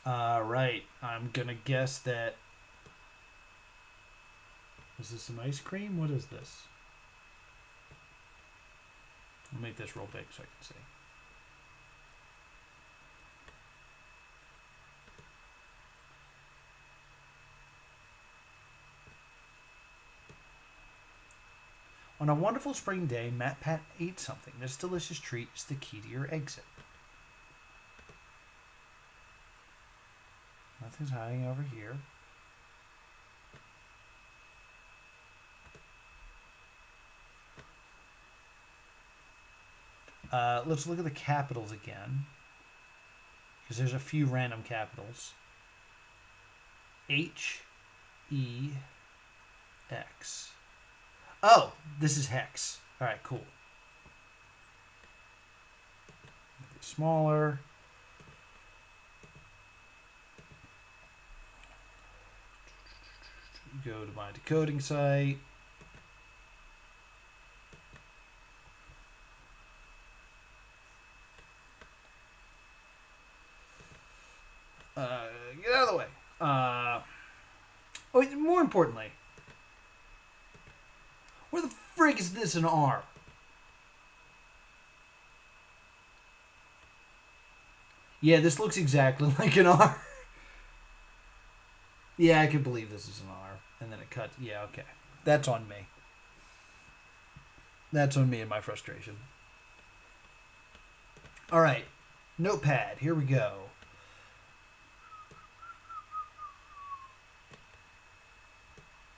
Alright, I'm gonna guess that... Is this some ice cream? What is this? I'll make this real big so I can see. On a wonderful spring day, Matt Pat ate something. This delicious treat is the key to your exit. Nothing's hiding over here. Let's look at the capitals again, because there's a few random capitals. H, E, X. Oh, this is hex. All right, cool. Make it smaller. Go to my decoding site. Get out of the way. More importantly, where the frig is this an R? Yeah, this looks exactly like an R. Yeah, I can believe this is an R. And then it cuts. Yeah, okay. That's on me. That's on me and my frustration. All right. Notepad. Here we go.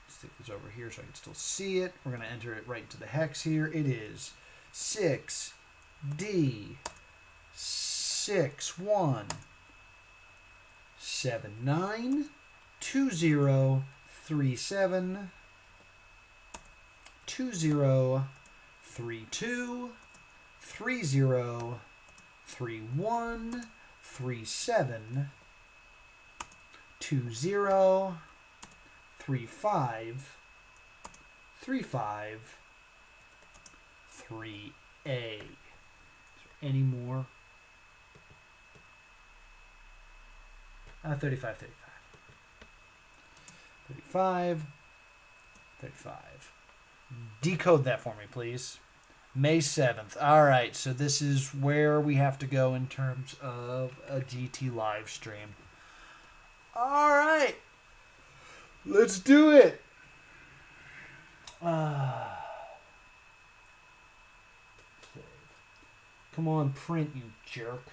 Stick this over here so I can still see it. We're going to enter it right into the hex here. It is 6D 6179 2037 2032 3031 37 20 35 35 3A. Is there any more? 35 35. 35, 35. Decode that for me, please. May 7th. All right, so this is where we have to go in terms of a GT live stream. All right. Let's do it. Come on, print, you jerk.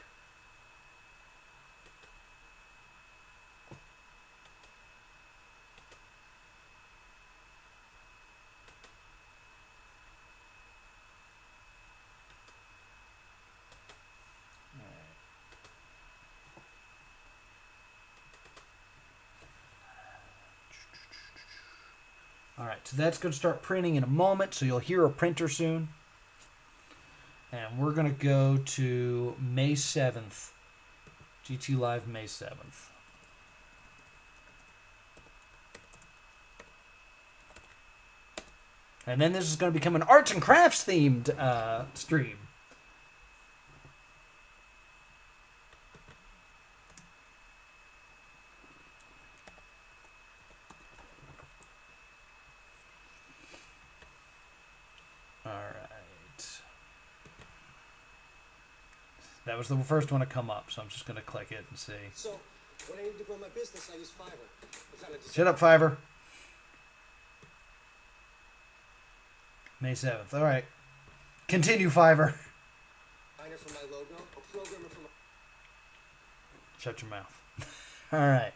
All right, so that's going to start printing in a moment, so you'll hear a printer soon. And we're going to go to May 7th, GT Live May 7th. And then this is going to become an arts and crafts themed stream. That was the first one to come up, so I'm just going to click it and see. So, when I need to grow my business, I use Fiverr. Shut up, Fiverr. May 7th. All right. Continue, Fiverr. Designer for my logo, a programmer for my... Shut your mouth. All right.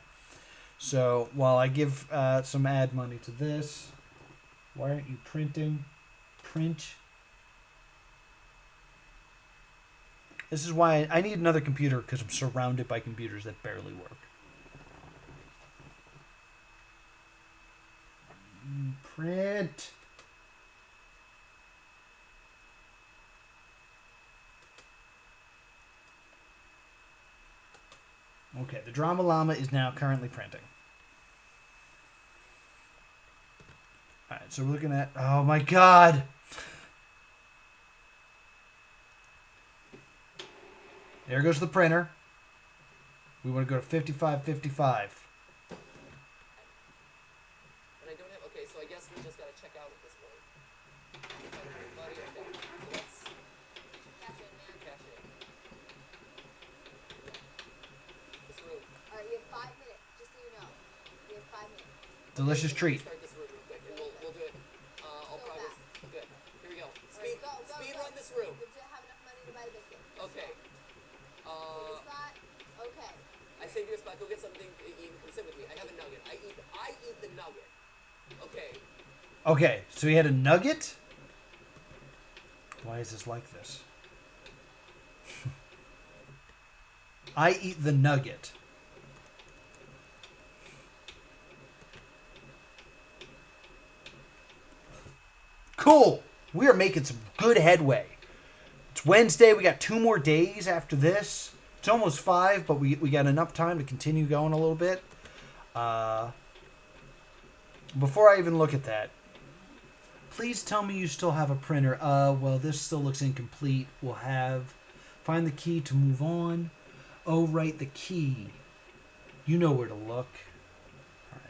So, while I give some ad money to this, why aren't you printing? Print. This is why I need another computer, because I'm surrounded by computers that barely work. Print. Okay, the Drama Llama is now currently printing. Alright, so we're looking at... Oh my god! There goes the printer. We want to go to 5555. And I don't have. Okay, so I guess we just gotta check out at this point. Everybody, okay. So let's Cash in, man. cash in. This room. Alright, we have 5 minutes, just so you know. We have 5 minutes. Delicious treat. Start this room real quick, and we'll do it. I'll Go progress. fast. Good. Here we go. Alright, go, Speed go. run this room. We have enough money to buy the biscuit. Okay. This spot? Okay. I saved your spot. Go get something to eat and come sit with me. I have a nugget. I eat the nugget. Okay. Okay, so he had a nugget? Why is this like this? I eat the nugget. Cool. We are making some good headway. It's Wednesday. We got 2 more days after this. It's almost 5, but we got enough time to continue going a little bit. Before I even look at that, please tell me you still have a printer. Well, this still looks incomplete. We'll find the key to move on. Oh, right, the key. You know where to look. All right.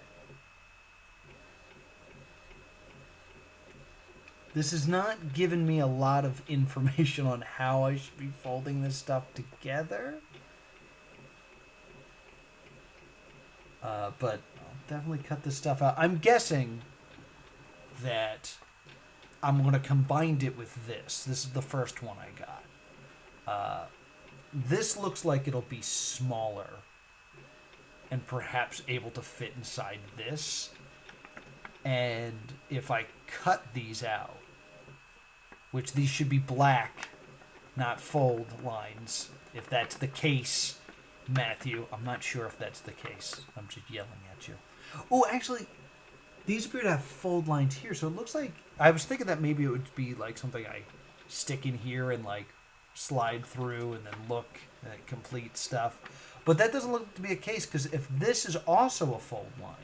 This is not giving me a lot of information on how I should be folding this stuff together. But I'll definitely cut this stuff out. I'm guessing that I'm going to combine it with this. This is the first one I got. This looks like it'll be smaller and perhaps able to fit inside this. And if I cut these out, which these should be black, not fold lines, if that's the case, Matthew, I'm not sure if that's the case. I'm just yelling at you. Oh, actually, these appear to have fold lines here, so it looks like... I was thinking that maybe it would be like something I stick in here and like slide through and then look at complete stuff. But that doesn't look to be a case, because if this is also a fold line...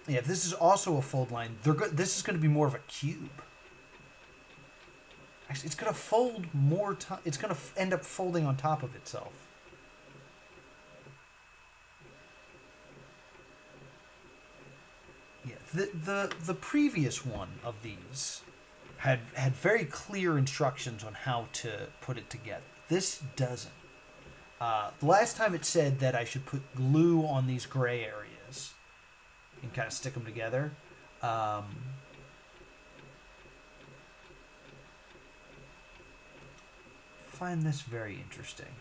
yeah, if this is also a fold line, this is going to be more of a cube. Actually, it's going to fold more time. It's going to end up folding on top of itself. Yeah, the previous one of these had very clear instructions on how to put it together. This doesn't. The last time it said that I should put glue on these gray areas and kind of stick them together. Find this very interesting.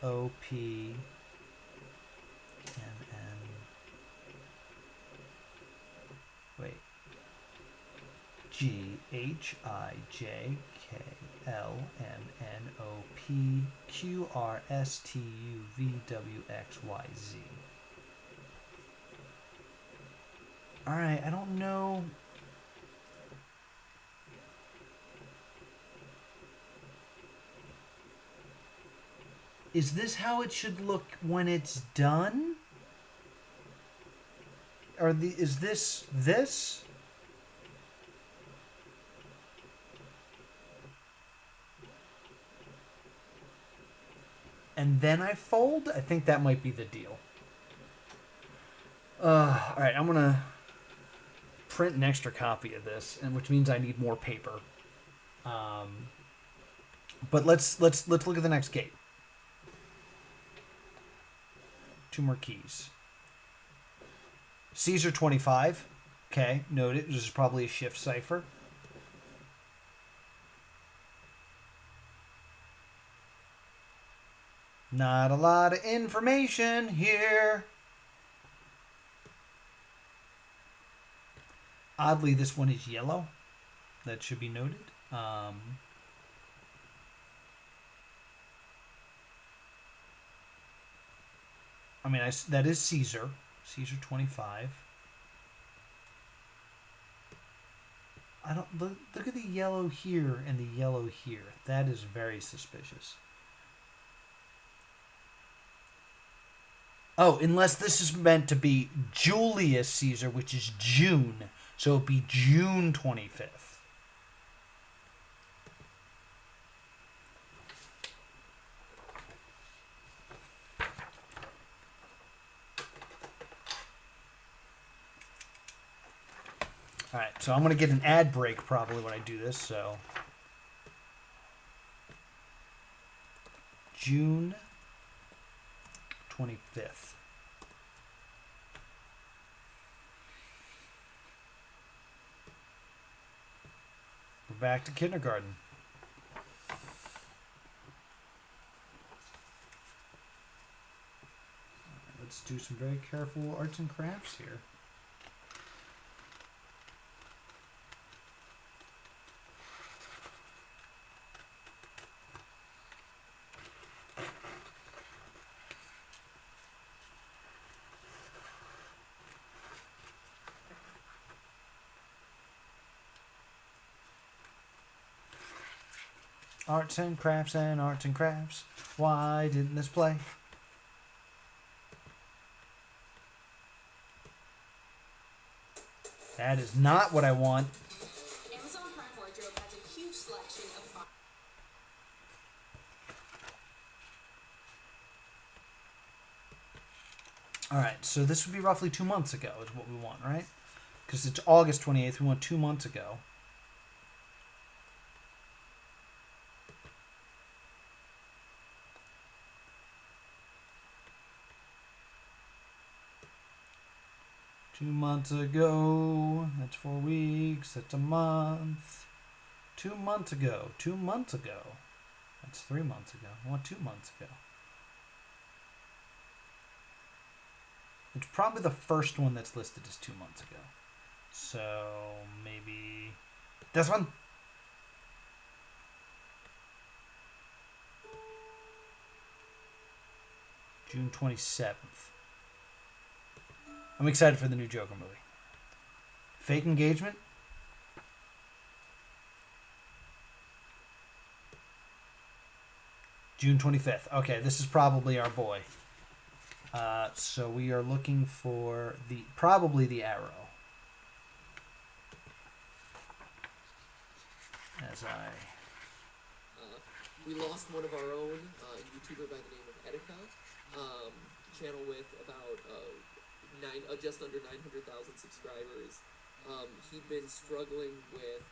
OPMN wait GHIJKLMNOPQRSTUVWXYZ. Alright, I don't know. Is this how it should look when it's done? Is this this? And then I fold? I think that might be the deal. Alright, I'm gonna print an extra copy of this, and which means I need more paper. But let's look at the next gate. 2 more keys. Caesar 25. Okay, noted. This is probably a shift cipher. Not a lot of information here. Oddly, this one is yellow. That should be noted. I mean, that is Caesar. Caesar 25. I don't look at the yellow here and the yellow here. That is very suspicious. Oh, unless this is meant to be Julius Caesar, which is June So it'd be June 25th. All right, so I'm going to get an ad break probably when I do this, so June 25th. We're back to kindergarten. Let's do some very careful arts and crafts here. Arts and crafts and arts and crafts. Why didn't this play? That is not what I want. Amazon Prime Wardrobe has a huge selection of Alright, so this would be roughly 2 months ago is what we want, right? Because it's August 28th, we want 2 months ago. Two months ago, that's 4 weeks, that's a month. 2 months ago, 2 months ago. That's 3 months ago. I want 2 months ago. It's probably the first one that's listed as 2 months ago. So maybe this one? June 27th. I'm excited for the new Joker movie. Fake engagement? June 25th. Okay, this is probably our boy. So we are looking for probably the Arrow. As I... We lost one of our own, YouTuber by the name of Etika, channel with about just under 900,000 subscribers. He'd been struggling with...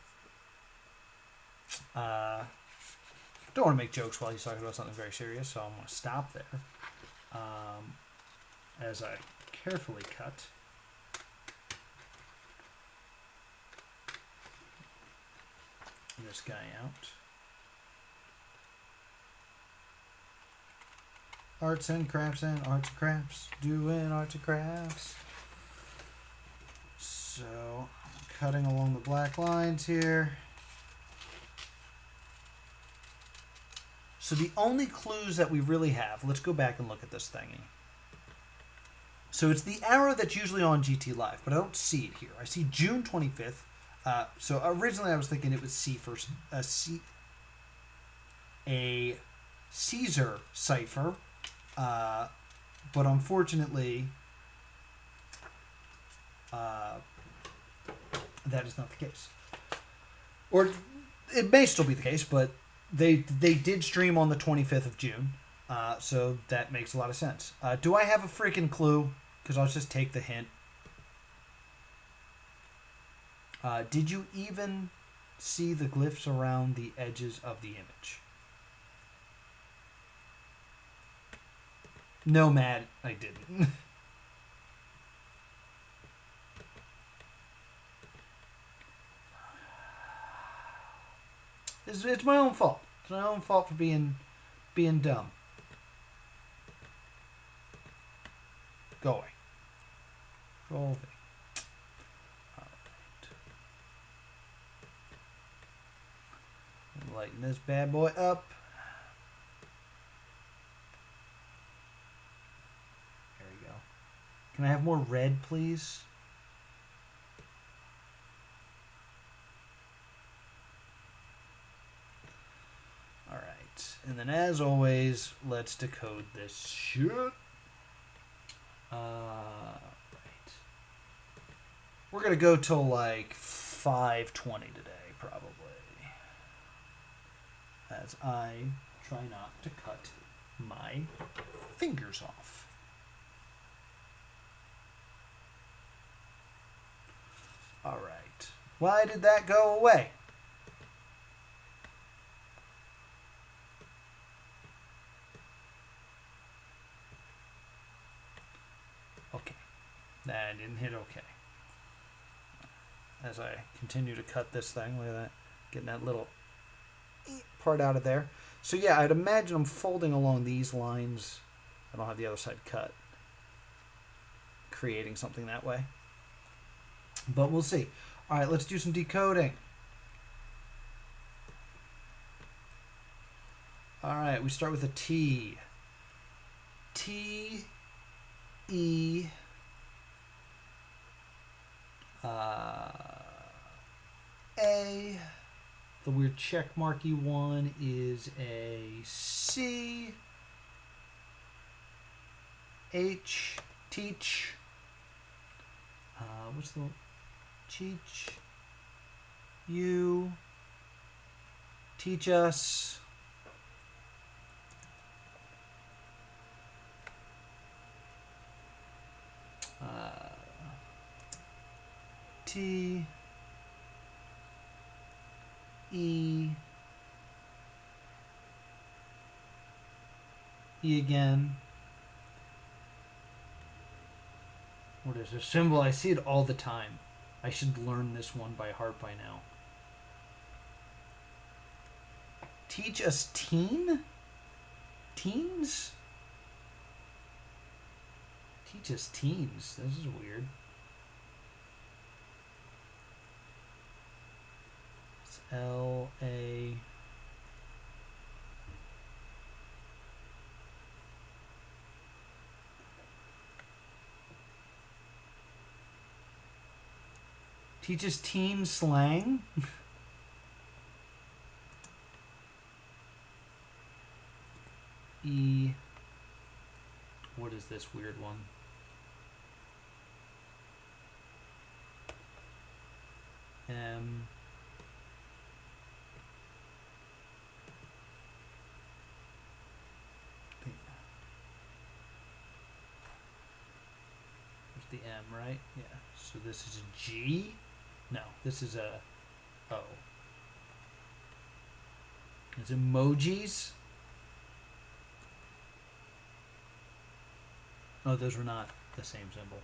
Don't want to make jokes while he's talking about something very serious, so I'm going to stop there. As I carefully cut this guy out. Arts and crafts and arts and crafts. Doing arts and crafts. So, cutting along the black lines here. So the only clues that we really have, let's go back and look at this thingy. So it's the arrow that's usually on GT Live, but I don't see it here. I see June 25th. So originally I was thinking it was a Caesar cipher, but unfortunately that is not the case. Or it may still be the case, but they did stream on the 25th of June, so that makes a lot of sense. Do I have a freaking clue? Because I'll just take the hint. Did you even see the glyphs around the edges of the image? No, Matt, I didn't. It's my own fault. It's my own fault for being dumb. Go away. Control V. Alright. Lighten this bad boy up. There we go. Can I have more red, please? Alright. And then as always, let's decode this shit. Right. We're going to go till like 5:20 today, probably. As I try not to cut my fingers off. All right. Why did that go away? Okay. Nah, I didn't hit okay. As I continue to cut this thing, look at that. Getting that little part out of there. So yeah, I'd imagine I'm folding along these lines. I don't have the other side cut. Creating something that way. But we'll see. All right, let's do some decoding. All right, we start with a T. T, E, A. The weird check marky one is a C. H, teach. What's the teach? You. Teach us. T. E. E again. What is this symbol? I see it all the time. I should learn this one by heart by now. Teach us teen? Teens? Teach us teens. This is weird. It's L-A... Teaches teen slang? E. What is this weird one? M. There's the M, right? Yeah. So this is a G? No, this is a O. It's emojis? Oh, those were not the same symbol.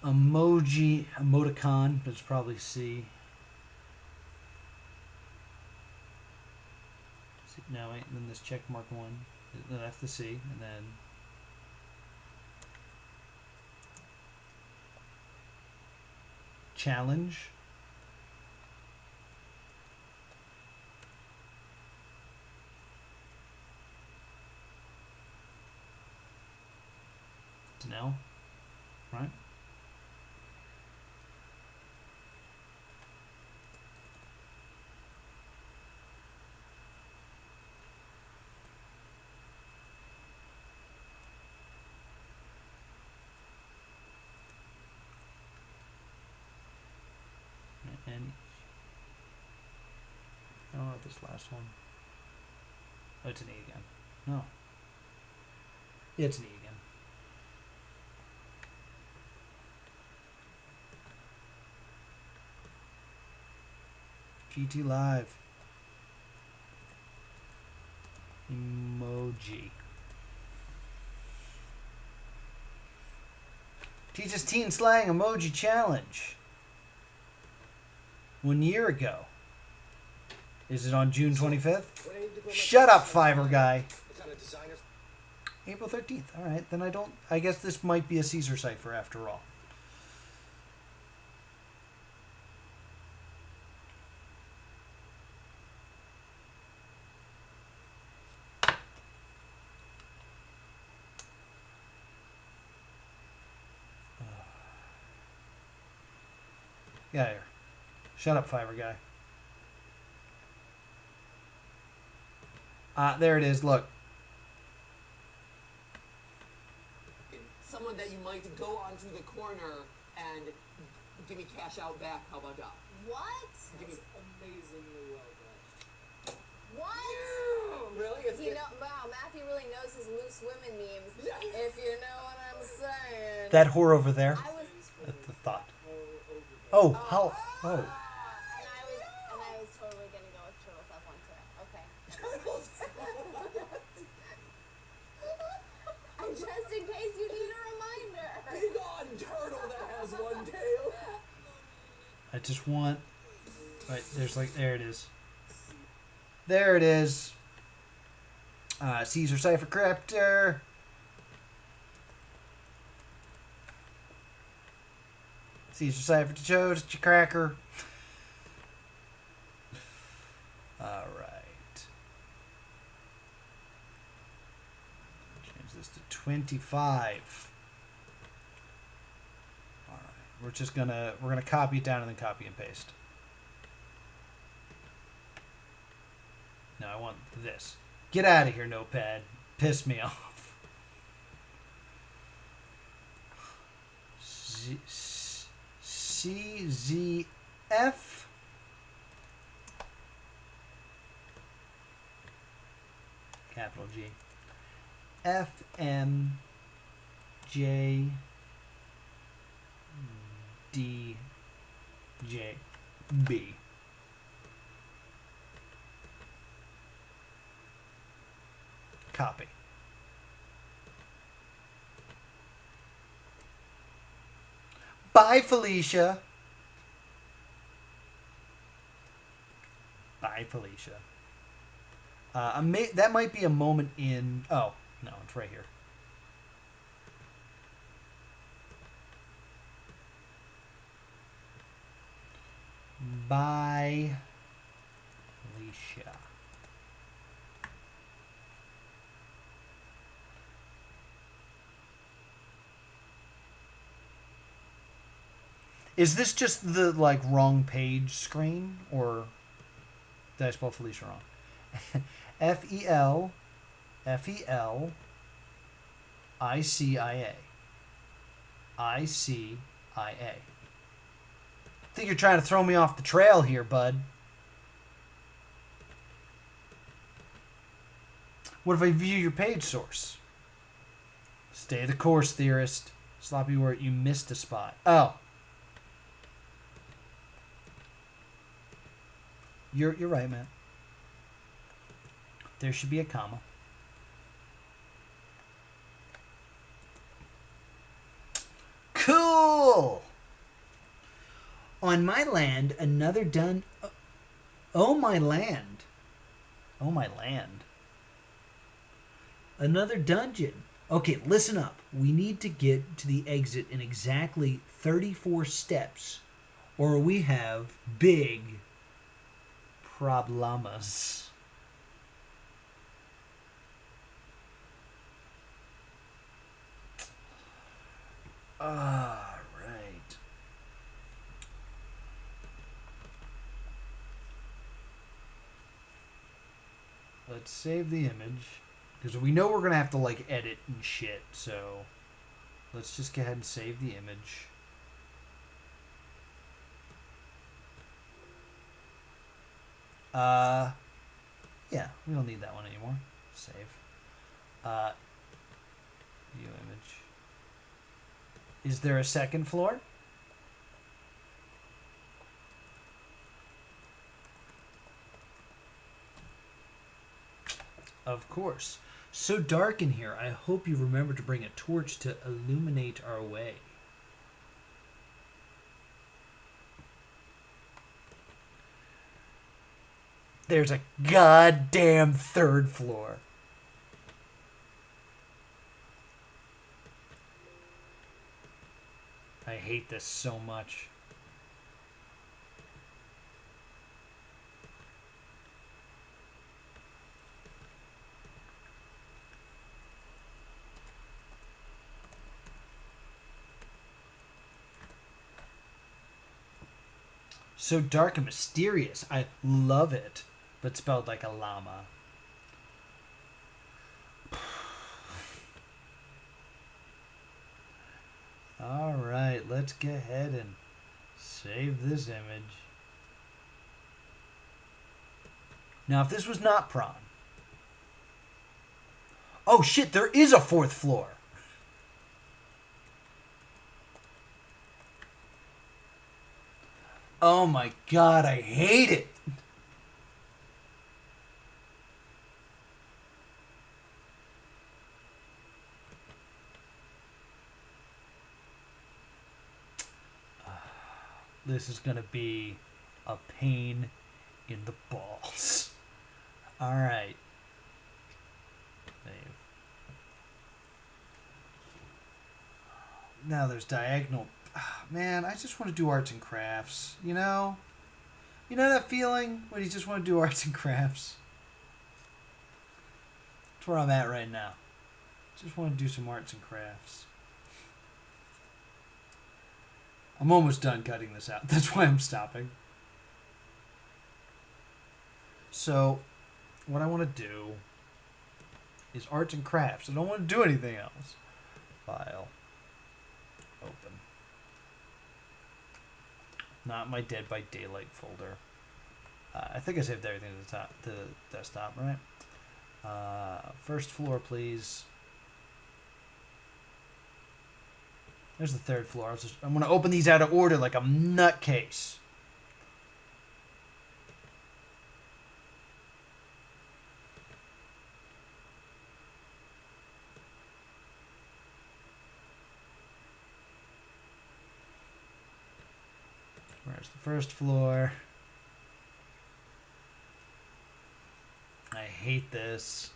Emoji, emoticon, but it's probably C. No, wait, and then this check mark one. No, that's the C, and then challenge. It's an L, right? And I don't know this last one. Oh, it's an E again. No. Yeah, it's an E again. GT Live. Emoji. Teaches Teen Slang Emoji Challenge. 1 year ago. Is it on June 25th? Shut up, Fiverr guy. April 13th. All right, then I guess this might be a Caesar cipher after all. Yeah, here. Shut up, Fiverr guy. There it is. Look. Someone that you might go onto the corner and give me cash out back. How about that? What? Give me Amazingly well done. What? really? You know, wow, Matthew really knows his loose women memes. Yeah. If you know what I'm saying. That whore over there. I was. That's the thought. Oh, Oh, over how? Oh. And I was totally gonna go with Turtles Have One Tail. Okay. And just in case you need a reminder. Big on turtle that has one tail. I just want. Right, there's like. There it is. There it is. Caesar Cipher Cryptor. Caesar Cipher to Toast, cracker. Alright. Change this to 25. Alright. We're gonna copy it down and then copy and paste. No, I want this. Get out of here, notepad. Piss me off. CZF. Capital G. FMJ DJB. Copy. Bye, Felicia. Bye, Felicia. That might be a moment in... Oh, no, it's right here. Bye, Felicia. Is this just the like wrong page screen, or did I spell Felicia wrong? FELICIA. ICIA. I think you're trying to throw me off the trail here, bud. What if I view your page source? Stay the course, theorist. Sloppy word, you missed a spot. Oh. You're right, man. There should be a comma. Cool. On my land, another Oh, my land. Oh, my land. Another dungeon. Okay, listen up. We need to get to the exit in exactly 34 steps, or we have big problemas. All right. Let's save the image, because we know we're gonna have to like edit and shit. So let's just go ahead and save the image. Yeah, we don't need that one anymore. Save. View image. Is there a second floor? Of course. So dark in here, I hope you remember to bring a torch to illuminate our way. There's a goddamn third floor. I hate this so much. So dark and mysterious. I love it, but spelled like a llama. All right, let's go ahead and save this image. Now, if this was not prawn. Oh shit, there is a fourth floor. Oh my god, I hate it. This is going to be a pain in the balls. All right. Save. Now there's diagonal. Man, I just want to do arts and crafts, you know? You know that feeling when you just want to do arts and crafts? That's where I'm at right now. Just want to do some arts and crafts. I'm almost done cutting this out. That's why I'm stopping. So, what I want to do is arts and crafts. I don't want to do anything else. File. Open. Not my Dead by Daylight folder. I think I saved everything to the top, to the desktop, right? First floor, please. There's the third floor. I'm going to open these out of order like a nutcase. Where's the first floor? I hate this.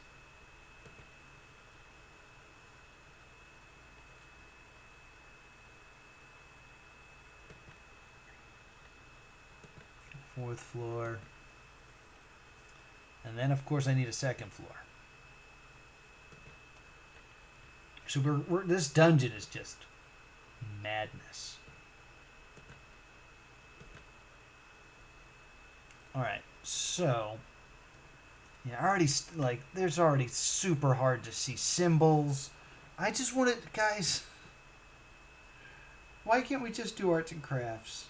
Fourth floor. And then, of course, I need a second floor. So this dungeon is just madness. Alright, so... Yeah, already, like, there's already super hard to see symbols. I just want it, guys... Why can't we just do arts and crafts?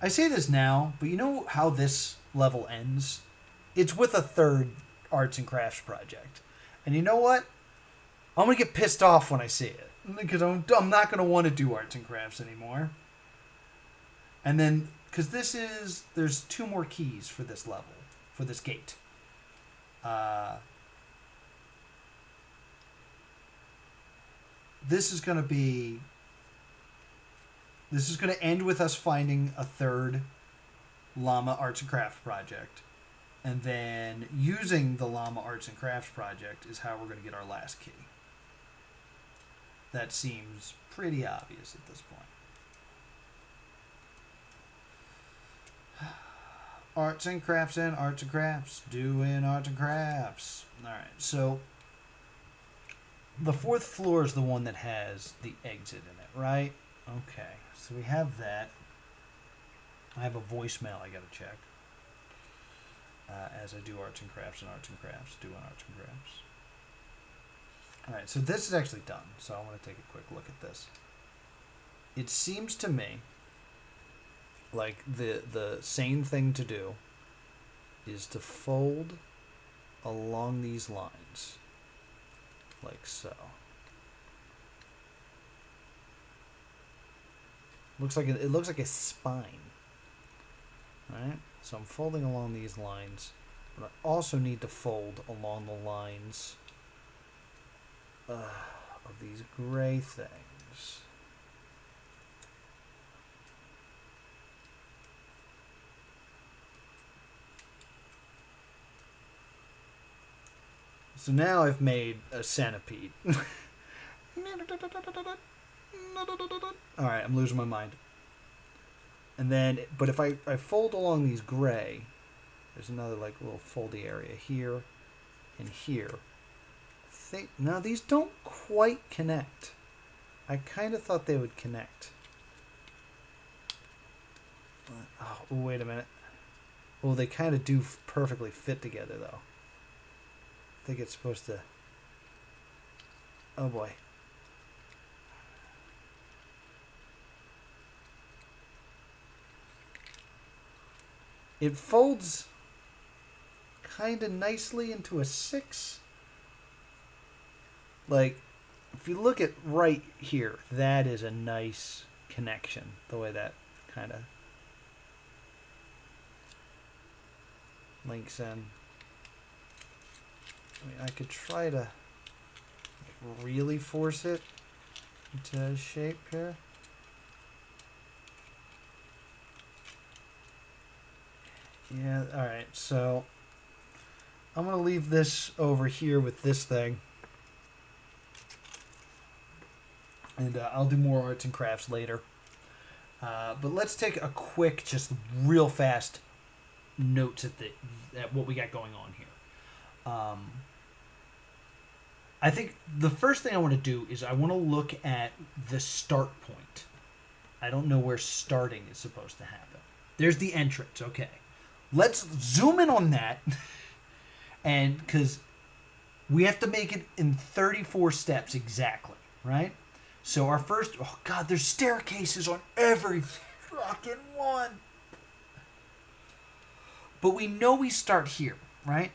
I say this now, but you know how this level ends? It's with a third arts and crafts project. And you know what? I'm going to get pissed off when I see it. Because I'm not going to want to do arts and crafts anymore. And then, because there's 2 more keys for this level, for this gate. This is going to end with us finding a third Llama Arts and Crafts project. And then using the Llama Arts and Crafts project is how we're going to get our last key. That seems pretty obvious at this point. Arts and crafts and arts and crafts. Doing arts and crafts. Alright, so the fourth floor is the one that has the exit in it, right? Okay, so we have that. I have a voicemail I gotta check. As I do arts and crafts and arts and crafts. Doing arts and crafts. Alright, so this is actually done. So I want to take a quick look at this. It seems to me like the sane thing to do is to fold along these lines. Like so. It looks like a spine. Alright? So I'm folding along these lines. But I also need to fold along the lines of these gray things. So now I've made a centipede. Alright, I'm losing my mind. And then, but if I fold along these gray, there's another like little foldy area here and here. No, these don't quite connect. I kind of thought they would connect. Oh, wait a minute. Well, they kind of do perfectly fit together, though. I think it's supposed to... Oh, boy. It folds kind of nicely into a 6. Like, if you look at right here, that is a nice connection. The way that kind of links in. I mean, I could try to really force it into shape here. Yeah, alright, so I'm going to leave this over here with this thing. And I'll do more arts and crafts later. But let's take a quick, just real fast notes at what we got going on here. I think the first thing I want to do is I want to look at the start point. I don't know where starting is supposed to happen. There's the entrance, okay. Let's zoom in on that. And because we have to make it in 34 steps exactly, right? So our first, oh God, there's staircases on every fucking one. But we know we start here, right?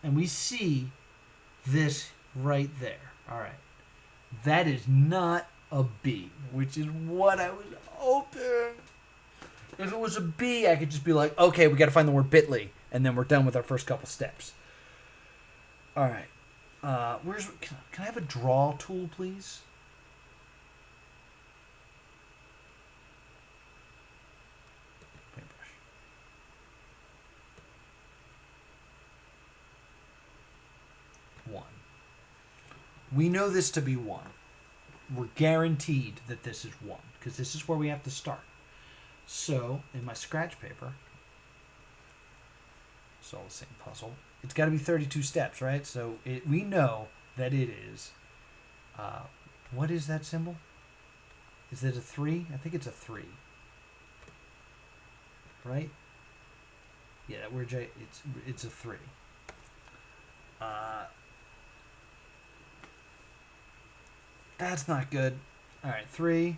And we see this right there. All right. That is not a B, which is what I was hoping. If it was a B, I could just be like, okay, we got to find the word bit.ly, and then we're done with our first couple steps. All right. Can I have a draw tool, please? Paintbrush. 1. We know this to be 1. We're guaranteed that this is 1, because this is where we have to start. So, in my scratch paper, it's all the same puzzle. It's got to be 32 steps, right? So we know that it is. What is that symbol? Is it a 3? I think it's a 3. Right? Yeah, it's a 3. That's not good. All right, 3.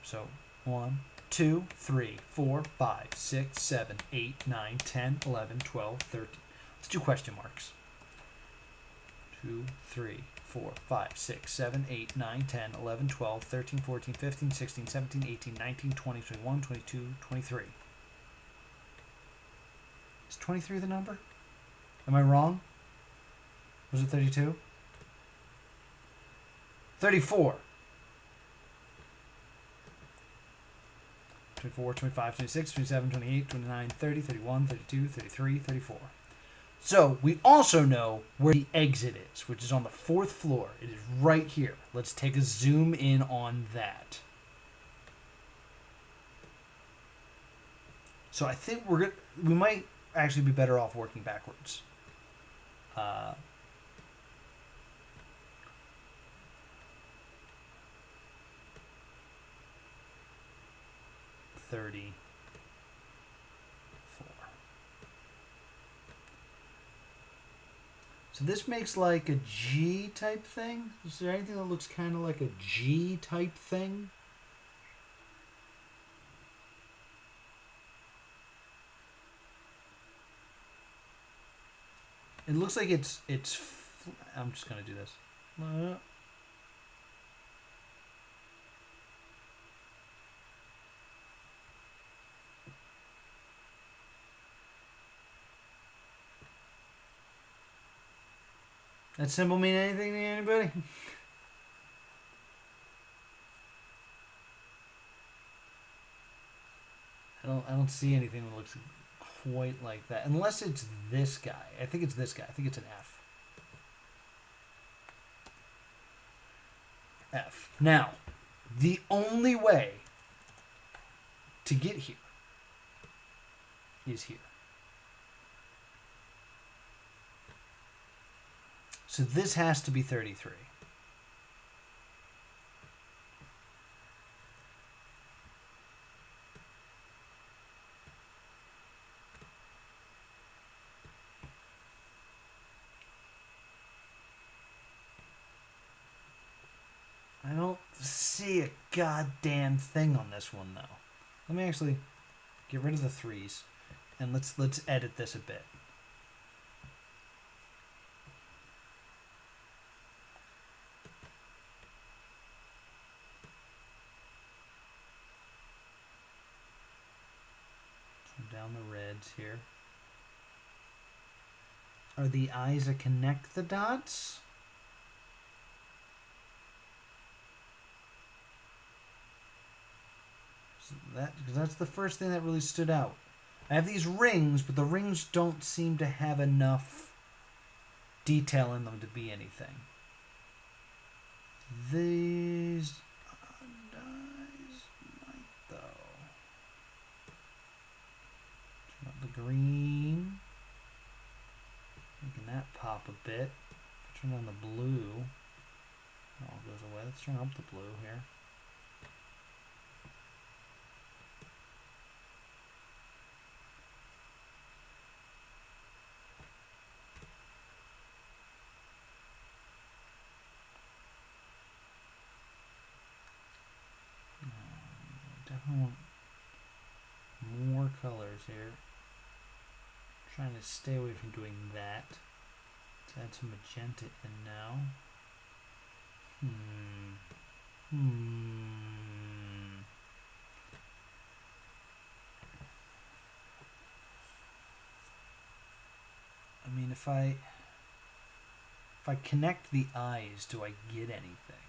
So 1, 2, 3, 4, 5, 6, 7, 8, 9, 10, 11, 12, 13. Let's do question marks. 2, 3, 4, 5, 6, 7, 8, 9, 10, 11, 12, 13, 14, 15, 16, 17, 18, 19, 20, 21, 22, 23. Is 23 the number? Am I wrong? Was it 32? 34. 24, 25, 26, 27, 28, 29, 30, 31, 32, 33, 34. So, we also know where the exit is, which is on the 4th floor. It is right here. Let's take a zoom in on that. So, I think we might actually be better off working backwards. 34. So this makes like a G type thing. Is there anything that looks kind of like a G type thing? It looks like it's. I'm just gonna do this. That symbol mean anything to anybody? I don't see anything that looks quite like that. Unless it's this guy. I think it's this guy. I think it's an F. F. Now, the only way to get here is here. So this has to be 33. see a goddamn thing on this one though. Let me actually get rid of the 3s, and let's edit this a bit. Down the reds here. Are the eyes that connect the dots? So because that's the first thing that really stood out. I have these rings, but the rings don't seem to have enough detail in them to be anything. These eyes might though. Turn up the green. Making that pop a bit. Turn on the blue. It all goes away. Let's turn up the blue here. Definitely want more colors here. Trying to stay away from doing that. Let's add some magenta in now. I mean, if I connect the eyes, do I get anything?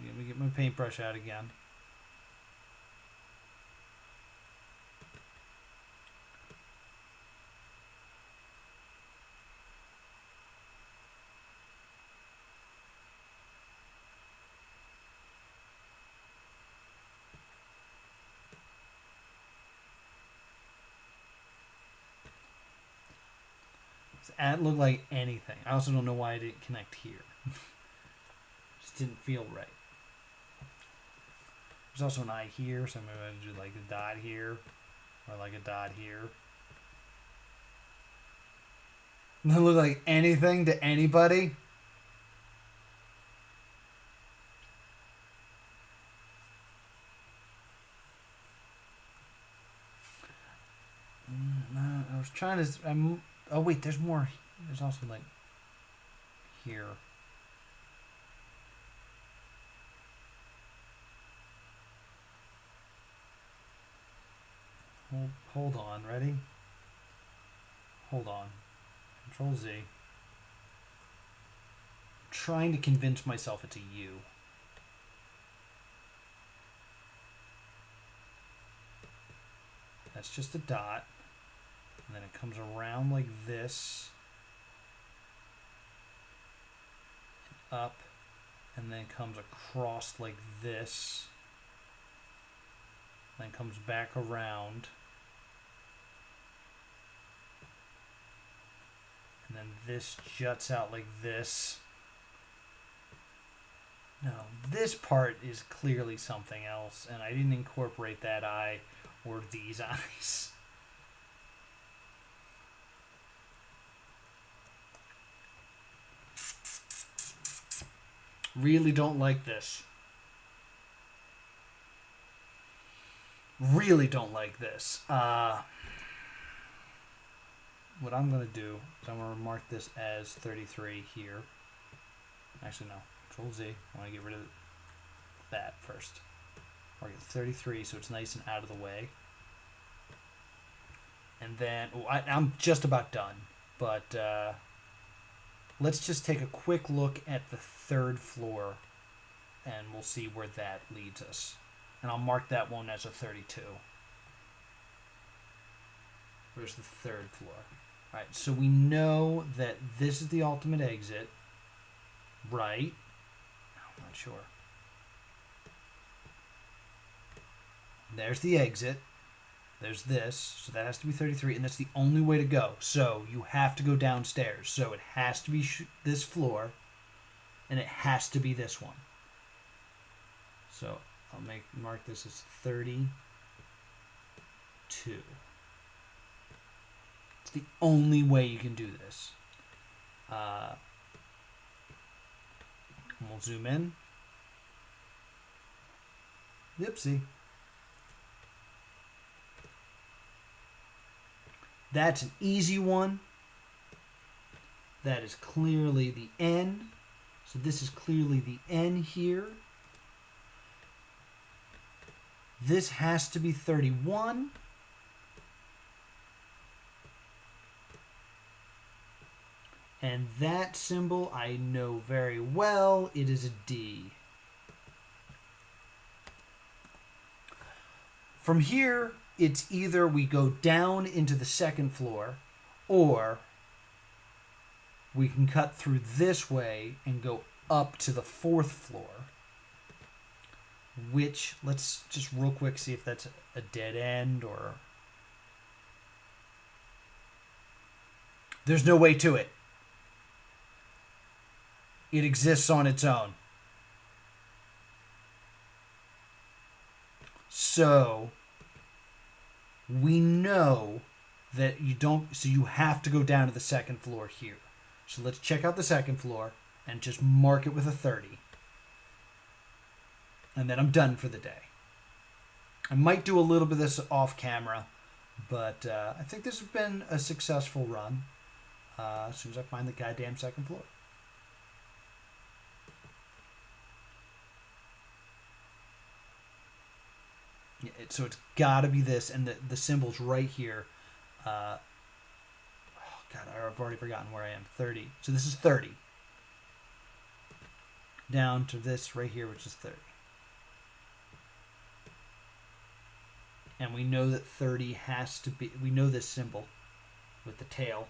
Let me get my paintbrush out again. That looked like anything. I also don't know why I didn't connect here. Just didn't feel right. There's also an eye here, so maybe I do like a dot here, or like a dot here. Doesn't look like anything to anybody. I was trying to. Oh wait, there's more. There's also like here. Hold on, ready? Hold on. Control Z. I'm trying to convince myself it's a U. That's just a dot. And then it comes around like this. And up. And then comes across like this. Then comes back around. And then this juts out like this. No, this part is clearly something else, and I didn't incorporate that eye or these eyes. Really don't like this. Really don't like this. What I'm going to do is I'm going to mark this as 33 here. Actually, no. Control Z. I want to get rid of that first. Mark it 33 so it's nice and out of the way. And then, I'm just about done. But let's just take a quick look at the third floor and we'll see where that leads us. And I'll mark that one as a 32. Where's the third floor? Alright, so we know that this is the ultimate exit. Right? I'm not sure. There's the exit. There's this. So that has to be 33. And that's the only way to go. So you have to go downstairs. So it has to be this floor. And it has to be this one. So I'll mark this as 32. It's the only way you can do this. We'll zoom in. Oopsie. That's an easy one. That is clearly the N. So this is clearly the N here. This has to be 31. And that symbol I know very well. It is a D. From here, it's either we go down into the second floor, or we can cut through this way and go up to the fourth floor. Which, let's just real quick see if that's a dead end or... There's no way to it. It exists on its own. So we know that you don't, so you have to go down to the second floor here. So let's check out the second floor and just mark it with a 30. And then I'm done for the day. I might do a little bit of this off camera, but I think this has been a successful run as soon as I find the goddamn second floor. Yeah, so it's got to be this, and the symbol's right here. Oh, God, I've already forgotten where I am. 30. So this is 30. Down to this right here, which is 30. And we know that 30 has to be... We know this symbol with the tail,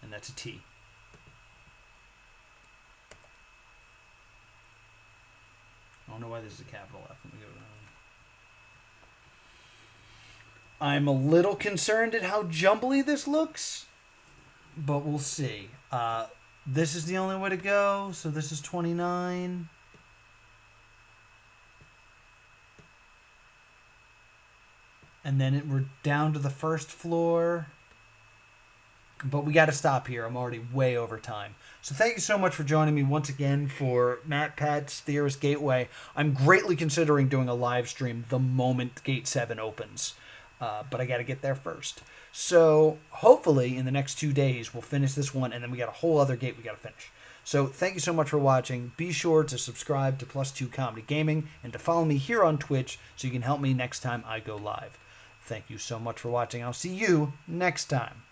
and that's a T. I don't know why this is a capital F. Let me go down. I'm a little concerned at how jumbly this looks, but we'll see. This is the only way to go, so this is 29. And then we're down to the first floor. But we got to stop here. I'm already way over time. So thank you so much for joining me once again for MatPat's Theorist Gateway. I'm greatly considering doing a live stream the moment Gate 7 opens. But I got to get there first. So hopefully in the next 2 days we'll finish this one, and then we got a whole other gate we got to finish. So thank you so much for watching. Be sure to subscribe to +2 Comedy Gaming and to follow me here on Twitch so you can help me next time I go live. Thank you so much for watching. I'll see you next time.